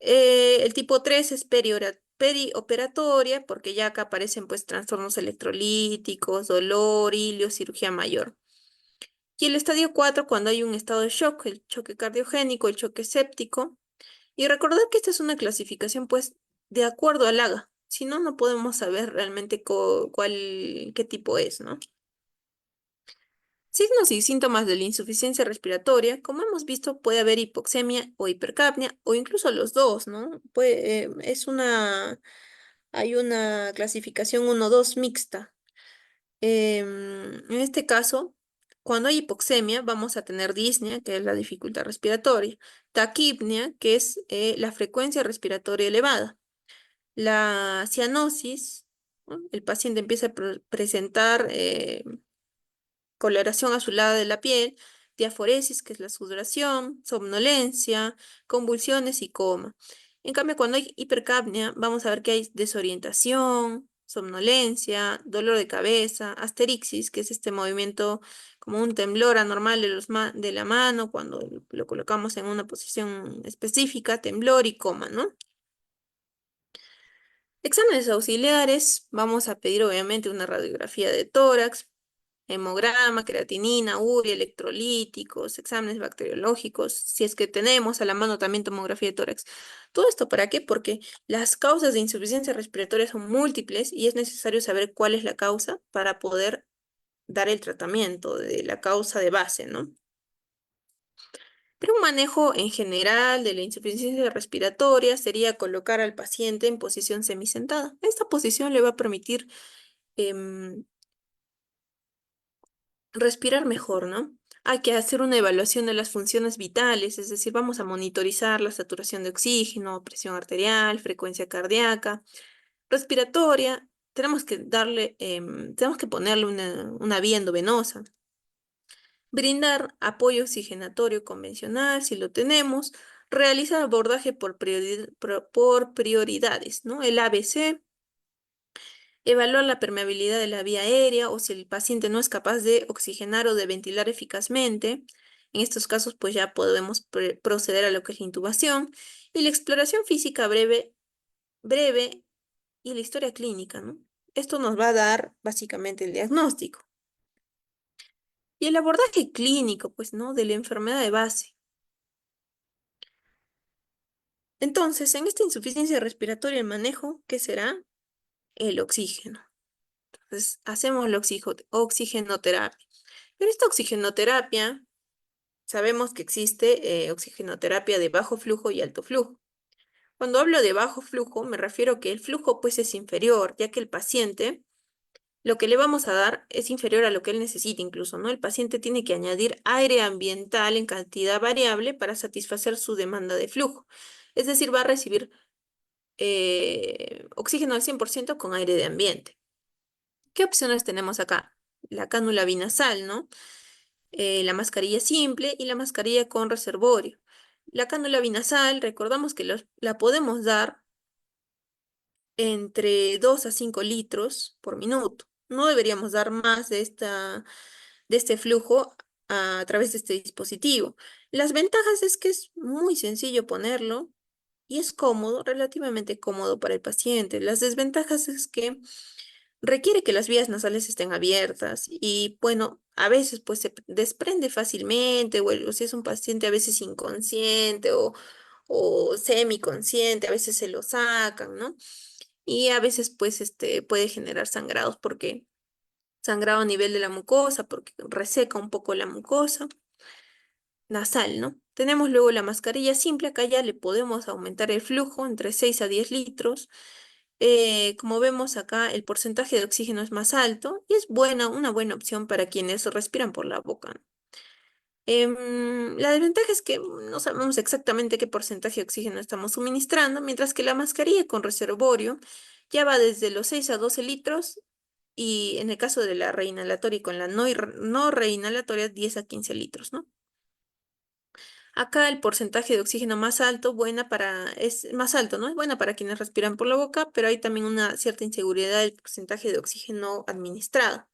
El tipo 3 es perioperatoria, porque ya acá aparecen pues trastornos electrolíticos, dolor, ilio, cirugía mayor. Y el estadio 4 cuando hay un estado de shock, el choque cardiogénico, el choque séptico. Y recordar que esta es una clasificación, pues, de acuerdo al AGA. Si no, no podemos saber realmente qué tipo es, ¿no? Signos y síntomas de la insuficiencia respiratoria, como hemos visto, puede haber hipoxemia o hipercapnia, o incluso los dos, ¿no? Hay una clasificación 1-2 mixta. En este caso, cuando hay hipoxemia, vamos a tener disnea, que es la dificultad respiratoria, taquipnea, que es la frecuencia respiratoria elevada, la cianosis, ¿no? El paciente empieza a presentar coloración azulada de la piel, diaforesis, que es la sudoración, somnolencia, convulsiones y coma. En cambio, cuando hay hipercapnia, vamos a ver que hay desorientación, somnolencia, dolor de cabeza, asterixis, que es este movimiento como un temblor anormal de la mano cuando lo colocamos en una posición específica, temblor y coma, ¿no? Exámenes auxiliares, vamos a pedir obviamente una radiografía de tórax, hemograma, creatinina, urea, electrolíticos, exámenes bacteriológicos, si es que tenemos a la mano también tomografía de tórax. ¿Todo esto para qué? Porque las causas de insuficiencia respiratoria son múltiples y es necesario saber cuál es la causa para poder dar el tratamiento de la causa de base, ¿no? Pero un manejo en general de la insuficiencia respiratoria sería colocar al paciente en posición semisentada. Esta posición le va a permitir em, respirar mejor, ¿no? Hay que hacer una evaluación de las funciones vitales, es decir, vamos a monitorizar la saturación de oxígeno, presión arterial, frecuencia cardíaca, respiratoria. Tenemos que ponerle una vía endovenosa. Brindar apoyo oxigenatorio convencional, si lo tenemos. Realizar abordaje por prioridades, ¿no? El ABC. Evaluar la permeabilidad de la vía aérea o si el paciente no es capaz de oxigenar o de ventilar eficazmente. En estos casos, pues ya podemos proceder a lo que es la intubación. Y la exploración física breve y la historia clínica, ¿no? Esto nos va a dar básicamente el diagnóstico. Y el abordaje clínico, pues, ¿no? De la enfermedad de base. Entonces, en esta insuficiencia respiratoria, el manejo, ¿qué será? El oxígeno. Entonces, hacemos la oxigenoterapia. Pero esta oxigenoterapia, sabemos que existe oxigenoterapia de bajo flujo y alto flujo. Cuando hablo de bajo flujo, me refiero que el flujo pues es inferior, ya que el paciente, lo que le vamos a dar es inferior a lo que él necesita incluso, ¿no? El paciente tiene que añadir aire ambiental en cantidad variable para satisfacer su demanda de flujo. Es decir, va a recibir oxígeno al 100% con aire de ambiente. ¿Qué opciones tenemos acá? La cánula binasal, ¿no? La mascarilla simple y la mascarilla con reservorio. La cánula binasal, recordamos que la podemos dar entre 2 a 5 litros por minuto. No deberíamos dar más de este flujo a través de este dispositivo. Las ventajas es que es muy sencillo ponerlo. y es cómodo, relativamente cómodo para el paciente. Las desventajas es que requiere que las vías nasales estén abiertas y bueno, a veces pues se desprende fácilmente o si es un paciente a veces inconsciente o semiconsciente, a veces se lo sacan, ¿no? Y a veces pues puede generar sangrados porque sangrado a nivel de la mucosa, porque reseca un poco la mucosa nasal, ¿no? Tenemos luego la mascarilla simple, acá ya le podemos aumentar el flujo entre 6 a 10 litros. Como vemos acá, el porcentaje de oxígeno es más alto y es una buena opción para quienes respiran por la boca, ¿no? La desventaja es que no sabemos exactamente qué porcentaje de oxígeno estamos suministrando, mientras que la mascarilla con reservorio ya va desde los 6 a 12 litros y en el caso de la reinhalatoria y con la no reinhalatoria 10 a 15 litros, ¿no? Acá el porcentaje de oxígeno más alto, es más alto, ¿no? Es buena para quienes respiran por la boca, pero hay también una cierta inseguridad del porcentaje de oxígeno administrado.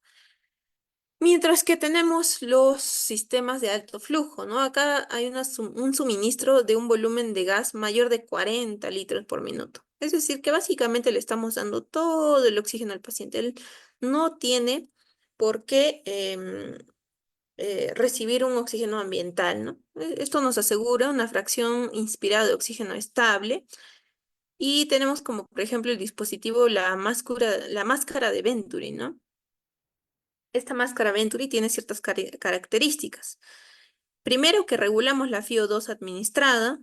Mientras que tenemos los sistemas de alto flujo, ¿no? Acá hay un suministro de un volumen de gas mayor de 40 litros por minuto. Es decir, que básicamente le estamos dando todo el oxígeno al paciente. Él no tiene por qué recibir un oxígeno ambiental, ¿no? Esto nos asegura una fracción inspirada de oxígeno estable y tenemos como, por ejemplo, el dispositivo, la máscara de Venturi, ¿no? Esta máscara Venturi tiene ciertas características. Primero, que regulamos la FiO2 administrada,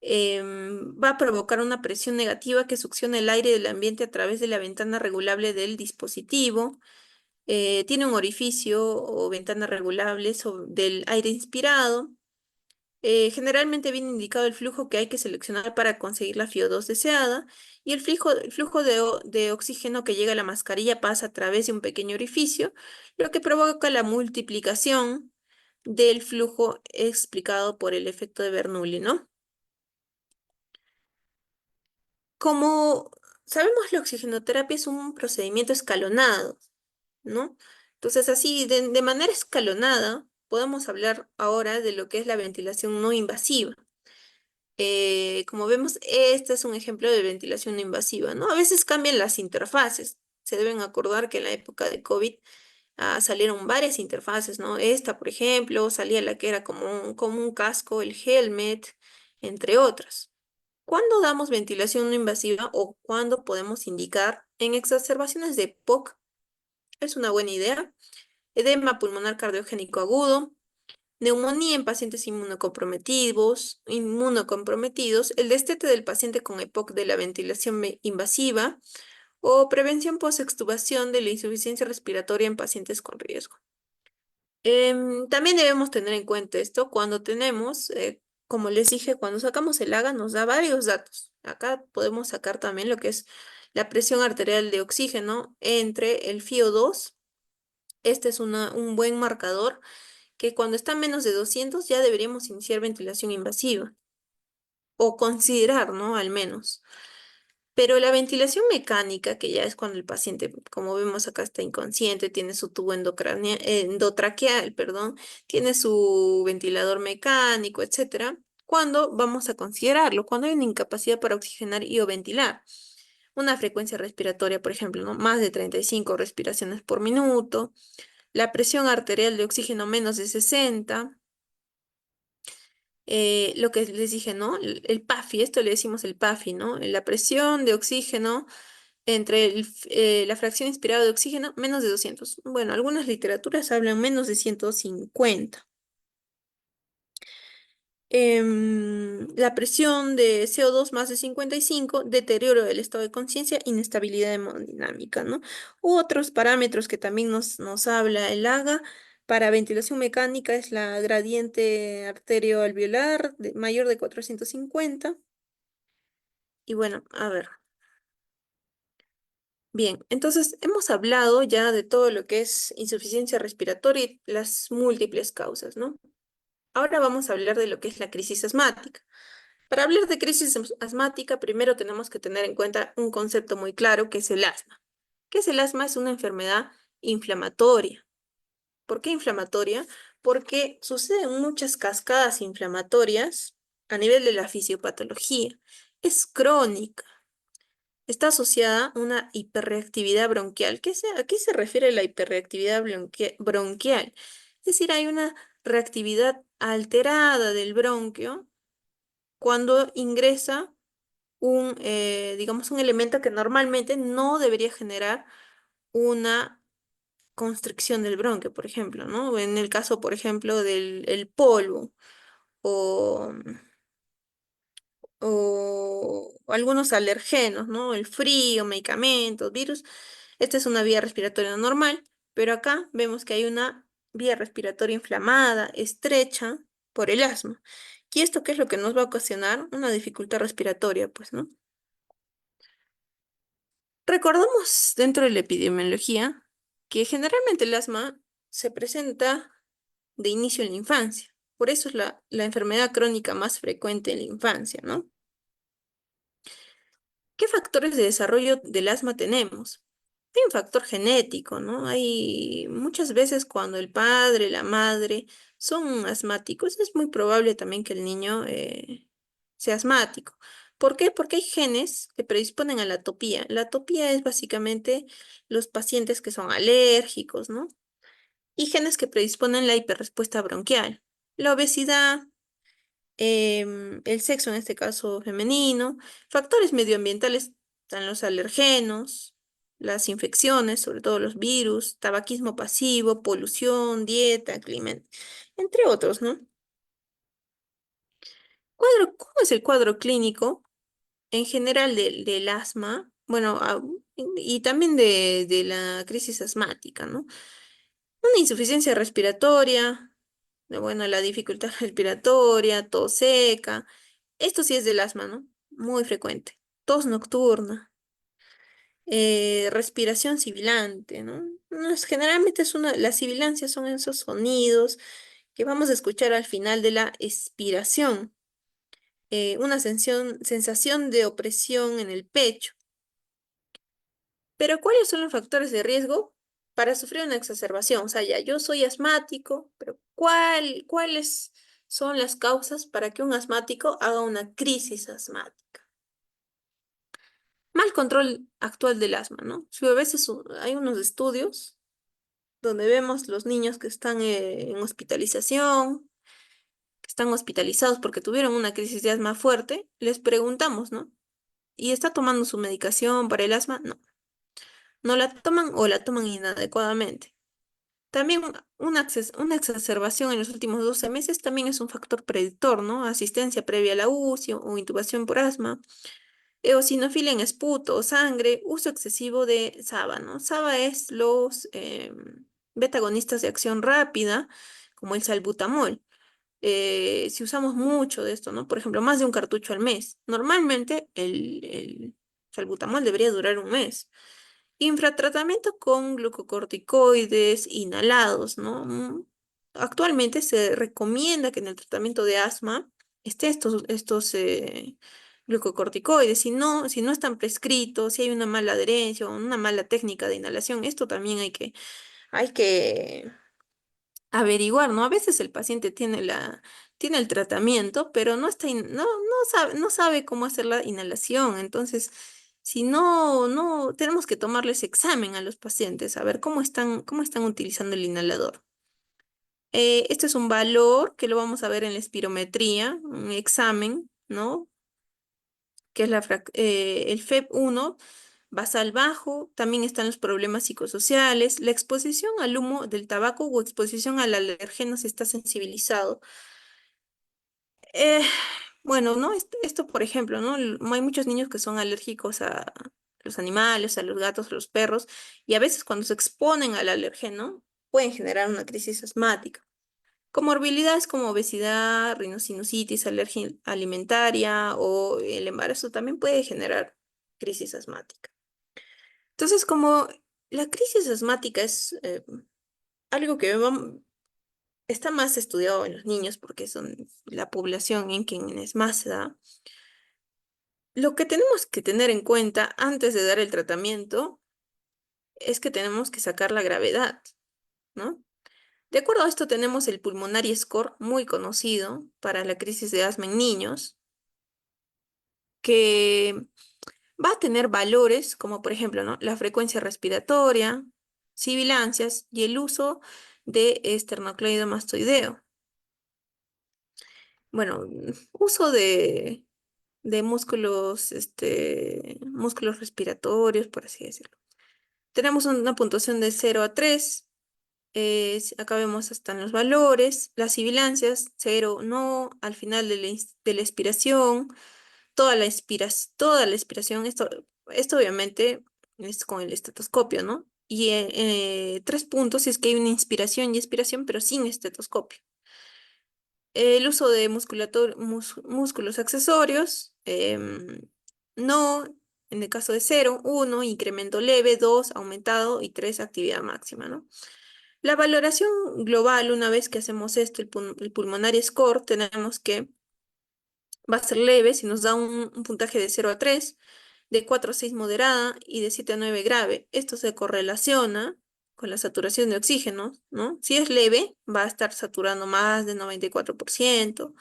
va a provocar una presión negativa que succiona el aire del ambiente a través de la ventana regulable del dispositivo. Tiene un orificio o ventana regulable del aire inspirado. Generalmente viene indicado el flujo que hay que seleccionar para conseguir la FiO2 deseada y el flujo de oxígeno que llega a la mascarilla pasa a través de un pequeño orificio, lo que provoca la multiplicación del flujo explicado por el efecto de Bernoulli, ¿no? Como sabemos, la oxigenoterapia es un procedimiento escalonado, ¿no? Entonces, así, de manera escalonada, podemos hablar ahora de lo que es la ventilación no invasiva. Como vemos, este es un ejemplo de ventilación no invasiva, ¿no? A veces cambian las interfaces. Se deben acordar que en la época de COVID salieron varias interfaces, ¿no? Esta, por ejemplo, salía la que era como un casco, el helmet, entre otras. ¿Cuándo damos ventilación no invasiva o cuándo podemos indicar en exacerbaciones de POC? Es una buena idea. Edema pulmonar cardiogénico agudo, neumonía en pacientes inmunocomprometidos, el destete del paciente con EPOC de la ventilación invasiva o prevención post-extubación de la insuficiencia respiratoria en pacientes con riesgo. También debemos tener en cuenta esto cuando tenemos, como les dije, cuando sacamos el AGA nos da varios datos. Acá podemos sacar también lo que es la presión arterial de oxígeno entre el FiO2. Este es un buen marcador que cuando está menos de 200 ya deberíamos iniciar ventilación invasiva o considerar, ¿no? Al menos. Pero la ventilación mecánica, que ya es cuando el paciente, como vemos acá, está inconsciente, tiene su tubo endotraqueal, perdón, tiene su ventilador mecánico, etcétera, ¿cuándo vamos a considerarlo? Cuando hay una incapacidad para oxigenar y o ventilar. Una frecuencia respiratoria, por ejemplo, ¿no? Más de 35 respiraciones por minuto, la presión arterial de oxígeno menos de 60, lo que les dije, ¿no? El PAFI, esto le decimos el PAFI, ¿no? La presión de oxígeno entre la fracción inspirada de oxígeno, menos de 200. Bueno, algunas literaturas hablan menos de 150. La presión de CO2 más de 55, deterioro del estado de conciencia, inestabilidad hemodinámica, ¿no? U otros parámetros que también nos habla el AGA para ventilación mecánica es la gradiente arterioalveolar mayor de 450. Y bueno, a ver. Bien, entonces hemos hablado ya de todo lo que es insuficiencia respiratoria y las múltiples causas, ¿no? Ahora vamos a hablar de lo que es la crisis asmática. Para hablar de crisis asmática, primero tenemos que tener en cuenta un concepto muy claro que es el asma. ¿Qué es el asma? Es una enfermedad inflamatoria. ¿Por qué inflamatoria? Porque suceden muchas cascadas inflamatorias a nivel de la fisiopatología. Es crónica. Está asociada a una hiperreactividad bronquial. ¿A qué se refiere la hiperreactividad bronquial? Es decir, hay una reactividad alterada del bronquio cuando ingresa digamos, un elemento que normalmente no debería generar una constricción del bronquio, por ejemplo, ¿no? En el caso, por ejemplo, del el polvo o, o algunos alergenos, ¿no? El frío, medicamentos, virus. Esta es una vía respiratoria normal, pero acá vemos que hay una vía respiratoria inflamada, estrecha, por el asma. ¿Y esto qué es lo que nos va a ocasionar? Una dificultad respiratoria, pues, ¿no? Recordamos dentro de la epidemiología que generalmente el asma se presenta de inicio en la infancia. Por eso es la enfermedad crónica más frecuente en la infancia, ¿no? ¿Qué factores de desarrollo del asma tenemos? Hay un factor genético, ¿no? Hay muchas veces cuando el padre, la madre son asmáticos, es muy probable también que el niño sea asmático. ¿Por qué? Porque hay genes que predisponen a la atopía. La atopía es básicamente los pacientes que son alérgicos, ¿no? Y genes que predisponen a la hiperrespuesta bronquial. La obesidad, el sexo, en este caso femenino, factores medioambientales, están los alergenos, las infecciones, sobre todo los virus, tabaquismo pasivo, polución, dieta, clima, entre otros, ¿no? ¿Cómo es el cuadro clínico en general del asma? Bueno, y también de la crisis asmática, ¿no? Una insuficiencia respiratoria, bueno, la dificultad respiratoria, tos seca. Esto sí es del asma, ¿no? Muy frecuente. Tos nocturna, respiración sibilante, ¿no? Generalmente las sibilancias son esos sonidos que vamos a escuchar al final de la expiración. Una sensación de opresión en el pecho. Pero ¿cuáles son los factores de riesgo para sufrir una exacerbación? O sea, ya yo soy asmático, pero ¿cuáles son las causas para que un asmático haga una crisis asmática? Mal control actual del asma, ¿no? Si a veces hay unos estudios donde vemos los niños que están en hospitalización, que están hospitalizados porque tuvieron una crisis de asma fuerte, les preguntamos, ¿no? ¿Y está tomando su medicación para el asma? No, no la toman o la toman inadecuadamente. También una exacerbación en los últimos 12 meses también es un factor predictor, ¿no? Asistencia previa a la UCI o intubación por asma, eosinofilia en esputo o sangre, uso excesivo de SABA, ¿no? SABA es los beta-agonistas de acción rápida, como el salbutamol. Si usamos mucho de esto, ¿no? Por ejemplo, más de un cartucho al mes. Normalmente el salbutamol debería durar un mes. Infratratamiento con glucocorticoides inhalados, ¿no? Actualmente se recomienda que en el tratamiento de asma esté estos glucocorticoides. Si no están prescritos, si hay una mala adherencia o una mala técnica de inhalación, esto también hay que averiguar, ¿no? A veces el paciente tiene el tratamiento, pero no sabe cómo hacer la inhalación. Entonces, si tenemos que tomarles examen a los pacientes, a ver cómo están utilizando el inhalador. Este es un valor que lo vamos a ver en la espirometría, un examen, ¿no? Que es el FEB1 basal bajo, también están los problemas psicosociales, la exposición al humo del tabaco o exposición al alergeno si está sensibilizado. Eh, bueno, ¿no? Esto, por ejemplo, ¿no? Hay muchos niños que son alérgicos a los animales, a los gatos, a los perros, y a veces cuando se exponen al alergeno pueden generar una crisis asmática. Comorbilidades como obesidad, rinosinusitis, alergia alimentaria o el embarazo también puede generar crisis asmática. Entonces, como la crisis asmática es algo que está más estudiado en los niños porque son la población en quienes más se da, lo que tenemos que tener en cuenta antes de dar el tratamiento es que tenemos que sacar la gravedad, ¿no? De acuerdo a esto tenemos el Pulmonary Score, muy conocido para la crisis de asma en niños, que va a tener valores como por ejemplo, ¿no? La frecuencia respiratoria, sibilancias y el uso de esternocleido mastoideo. Bueno, uso de músculos, músculos respiratorios, por así decirlo. Tenemos una puntuación de 0 a 3. Acá vemos están los valores, las sibilancias, 0 no, al final de la expiración, toda la expiración, esto obviamente es con el estetoscopio, ¿no? Y 3 puntos si es que hay una inspiración y expiración, pero sin estetoscopio. El uso de músculos accesorios, no, en el caso de 0, 1, incremento leve, 2, aumentado y 3, actividad máxima, ¿no? La valoración global, una vez que hacemos esto, el pulmonary score, tenemos que va a ser leve si nos da un puntaje de 0 a 3, de 4 a 6 moderada y de 7 a 9 grave. Esto se correlaciona con la saturación de oxígeno, ¿no? Si es leve, va a estar saturando más de 94%,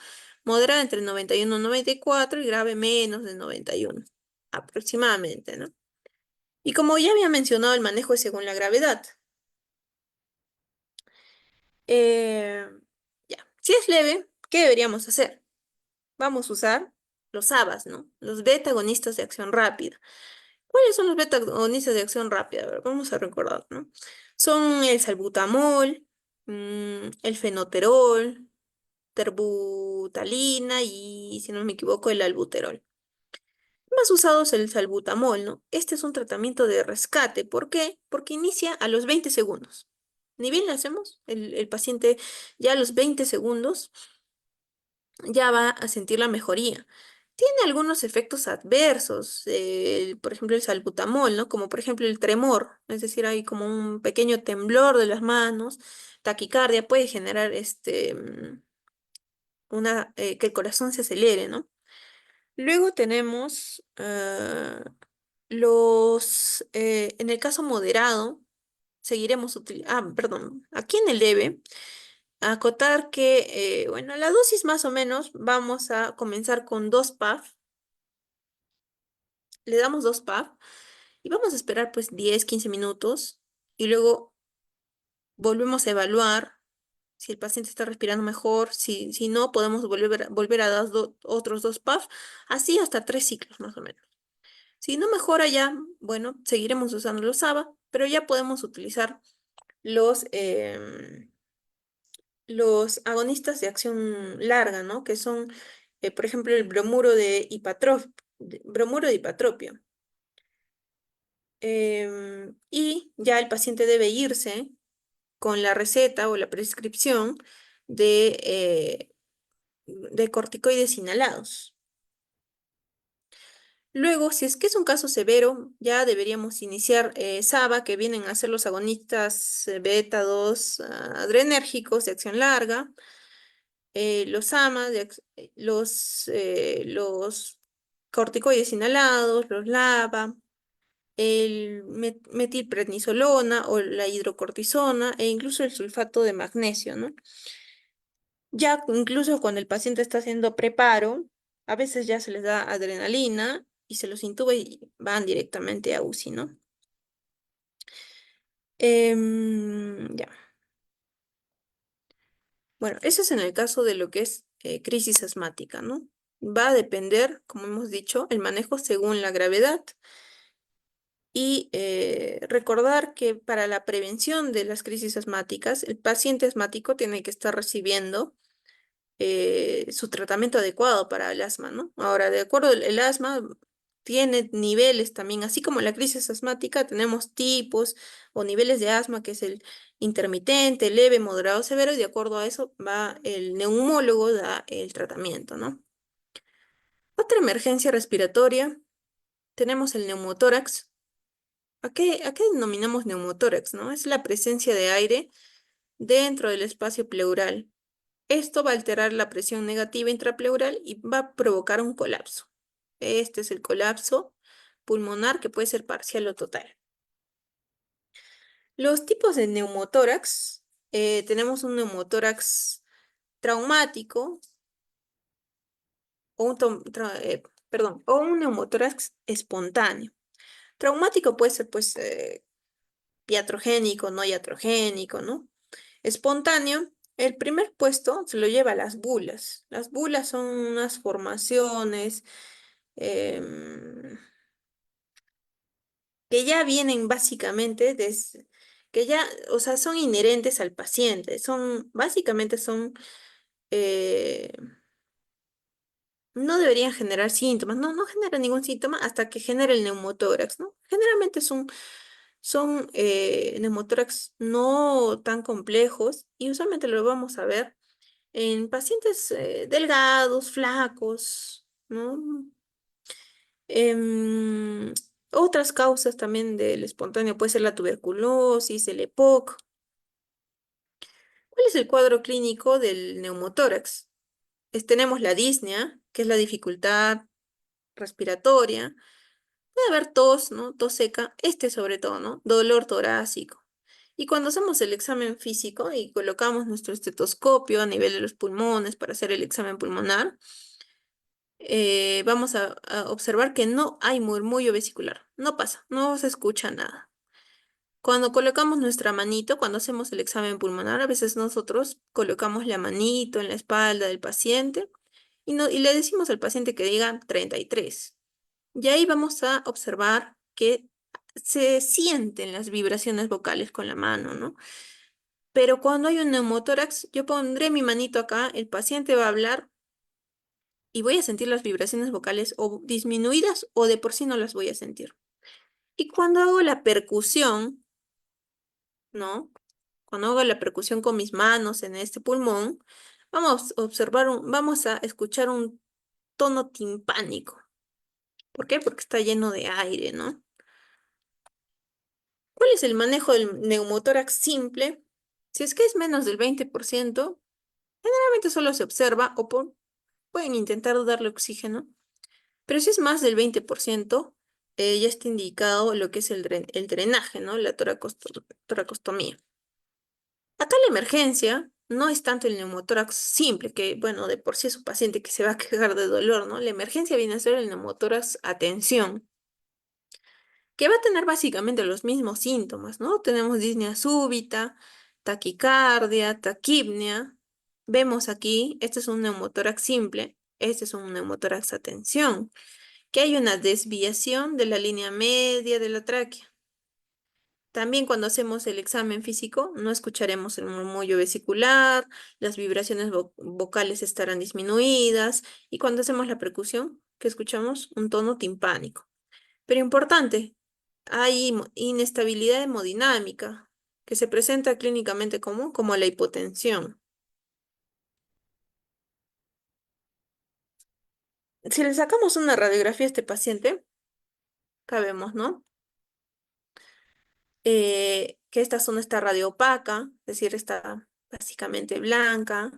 moderada entre 91 y 94 y grave menos de 91, aproximadamente, ¿no? Y como ya había mencionado, el manejo es según la gravedad. Eh, ya, si es leve, ¿qué deberíamos hacer? Vamos a usar los ABAs, ¿no? Los beta agonistas de acción rápida. ¿Cuáles son los beta agonistas de acción rápida? A ver, vamos a recordar, ¿no? Son el salbutamol, el fenoterol, terbutalina y, si no me equivoco, el albuterol. Más usado es el salbutamol, ¿no? Este es un tratamiento de rescate. ¿Por qué? Porque inicia a los 20 segundos. Ni bien le hacemos, el paciente ya a los 20 segundos ya va a sentir la mejoría. Tiene algunos efectos adversos, por ejemplo el salbutamol, ¿no? Como por ejemplo el tremor, es decir, hay como un pequeño temblor de las manos, taquicardia, puede generar que el corazón se acelere, ¿no? Luego tenemos en el caso moderado, seguiremos utilizando, perdón, aquí en el leve. Acotar que, bueno, la dosis más o menos vamos a comenzar con 2 PAF. Le damos 2 PAF y vamos a esperar pues 10, 15 minutos y luego volvemos a evaluar si el paciente está respirando mejor. Si no, podemos volver a dar otros 2 PAF, así hasta 3 ciclos más o menos. Si no mejora ya, bueno, seguiremos usando los ABA, pero ya podemos utilizar los, em, los agonistas de acción larga, ¿no? Que son, por ejemplo, el bromuro de hipatropio. Y ya el paciente debe irse con la receta o la prescripción de corticoides inhalados. Luego, si es que es un caso severo, ya deberíamos iniciar SABA, que vienen a ser los agonistas beta 2 adrenérgicos de acción larga, los AMA, los corticoides inhalados, los LABA, el metilprednisolona o la hidrocortisona e incluso el sulfato de magnesio, ¿no? Ya incluso cuando el paciente está haciendo preparo, a veces ya se les da adrenalina y se los intuba y van directamente a UCI, ¿no? Ya. Bueno, eso es en el caso de lo que es crisis asmática, ¿no? Va a depender, como hemos dicho, el manejo según la gravedad y recordar que para la prevención de las crisis asmáticas, el paciente asmático tiene que estar recibiendo su tratamiento adecuado para el asma, ¿no? Ahora, de acuerdo, el asma tiene niveles también, así como la crisis asmática, tenemos tipos o niveles de asma, que es el intermitente, leve, moderado, severo, y de acuerdo a eso va el neumólogo, da el tratamiento, ¿no? Otra emergencia respiratoria, tenemos el neumotórax. ¿A qué denominamos neumotórax, no? Es la presencia de aire dentro del espacio pleural. Esto va a alterar la presión negativa intrapleural y va a provocar un colapso. Este es el colapso pulmonar, que puede ser parcial o total. Los tipos de neumotórax tenemos un neumotórax traumático o perdón, o un neumotórax espontáneo. Traumático puede ser pues iatrogénico, no iatrogénico, ¿no? Espontáneo, el primer puesto se lo lleva las bulas. Las bulas son unas formaciones em, que ya vienen básicamente desde, que ya, o sea, son inherentes al paciente, básicamente son, eh, no deberían generar síntomas, no genera ningún síntoma hasta que genere el neumotórax, ¿no? Generalmente son neumotórax no tan complejos y usualmente lo vamos a ver en pacientes delgados, flacos, ¿no? Em, Otras causas también del espontáneo puede ser la tuberculosis, el EPOC. ¿Cuál es el cuadro clínico del neumotórax? Tenemos la disnea, que es la dificultad respiratoria. Puede haber tos, ¿no? Tos seca, sobre todo, ¿no? Dolor torácico. Y cuando hacemos el examen físico y colocamos nuestro estetoscopio a nivel de los pulmones para hacer el examen pulmonar, vamos a observar que no hay murmullo vesicular. No pasa, no se escucha nada. Cuando colocamos nuestra manito, cuando hacemos el examen pulmonar, a veces nosotros colocamos la manito en la espalda del paciente y le decimos al paciente que diga 33. Y ahí vamos a observar que se sienten las vibraciones vocales con la mano, ¿no? Pero cuando hay un neumotórax, yo pondré mi manito acá, el paciente va a hablar y voy a sentir las vibraciones vocales o disminuidas o de por sí no las voy a sentir. Y cuando hago la percusión, ¿no? Cuando hago la percusión con mis manos en este pulmón, vamos a observar vamos a escuchar un tono timpánico. ¿Por qué? Porque está lleno de aire, ¿no? ¿Cuál es el manejo del neumotórax simple? Si es que es menos del 20%, generalmente solo se observa pueden intentar darle oxígeno, pero si es más del 20%, ya está indicado lo que es el drenaje, ¿no? La toracostomía. Acá la emergencia no es tanto el neumotórax simple, que bueno, de por sí es un paciente que se va a quejar de dolor, ¿no? La emergencia viene a ser el neumotórax atención, que va a tener básicamente los mismos síntomas, ¿no? Tenemos disnea súbita, taquicardia, taquipnea. Vemos aquí, este es un neumotórax simple, este es un neumotórax atención, que hay una desviación de la línea media de la tráquea. También cuando hacemos el examen físico, no escucharemos el murmullo vesicular, las vibraciones vocales estarán disminuidas y cuando hacemos la percusión, que escuchamos un tono timpánico. Pero importante, hay inestabilidad hemodinámica que se presenta clínicamente como la hipotensión. Si le sacamos una radiografía a este paciente, sabemos, ¿no? Que esta zona está radioopaca, es decir, está básicamente blanca,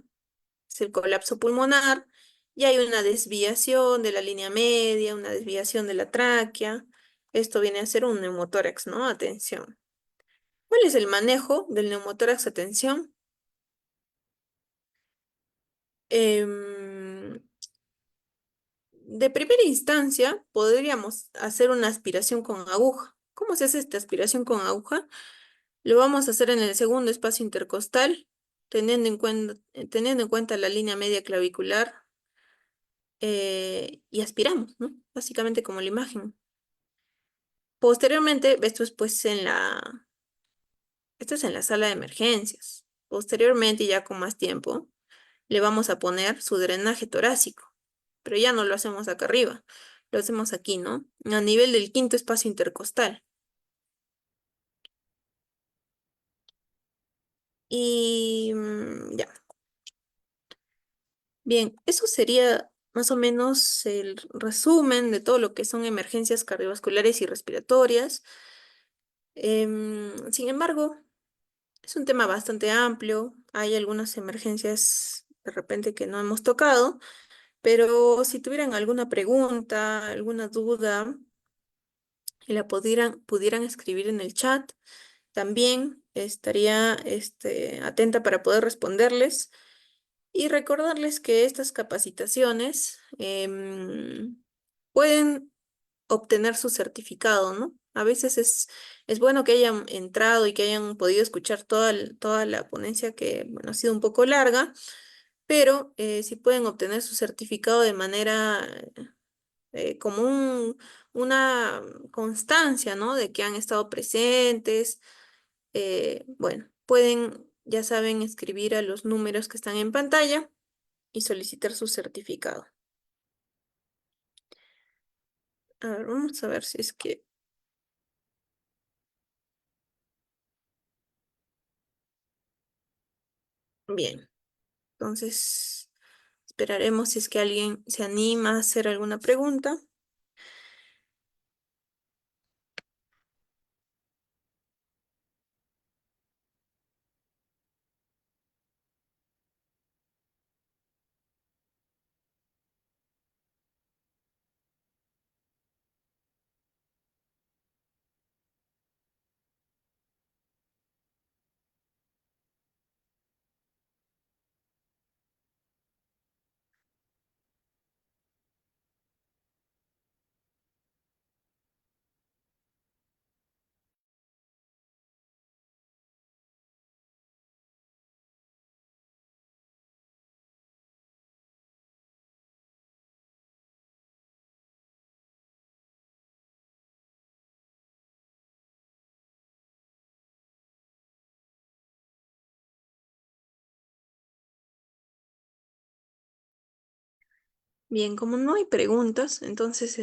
es el colapso pulmonar, y hay una desviación de la línea media, una desviación de la tráquea. Esto viene a ser un neumotórax, ¿no? Atención. ¿Cuál es el manejo del neumotórax atención? Em, de primera instancia, podríamos hacer una aspiración con aguja. ¿Cómo se hace esta aspiración con aguja? Lo vamos a hacer en el segundo espacio intercostal, teniendo en cuenta la línea media clavicular, y aspiramos, ¿no? Básicamente como la imagen. Posteriormente, esto es en la sala de emergencias. Posteriormente, ya con más tiempo, le vamos a poner su drenaje torácico, pero ya no lo hacemos acá arriba, lo hacemos aquí, ¿no? A nivel del quinto espacio intercostal. Y ya, bien, eso sería más o menos el resumen de todo lo que son emergencias cardiovasculares y respiratorias. Sin embargo, es un tema bastante amplio. Hay algunas emergencias de repente que no hemos tocado, pero si tuvieran alguna pregunta, alguna duda, y la pudieran escribir en el chat. También estaría atenta para poder responderles y recordarles que estas capacitaciones pueden obtener su certificado, ¿no? A veces es bueno que hayan entrado y que hayan podido escuchar toda la ponencia que, bueno, ha sido un poco larga, pero si pueden obtener su certificado de manera como una constancia, ¿no? De que han estado presentes. Bueno, pueden, ya saben, escribir a los números que están en pantalla y solicitar su certificado. A ver, vamos a ver si es que... Bien, entonces esperaremos si es que alguien se anima a hacer alguna pregunta. Bien, como no hay preguntas, entonces,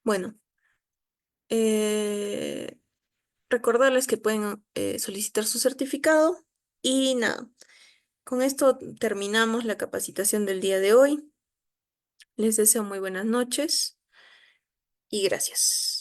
bueno, eh, recordarles que pueden solicitar su certificado y nada, con esto terminamos la capacitación del día de hoy. Les deseo muy buenas noches y gracias.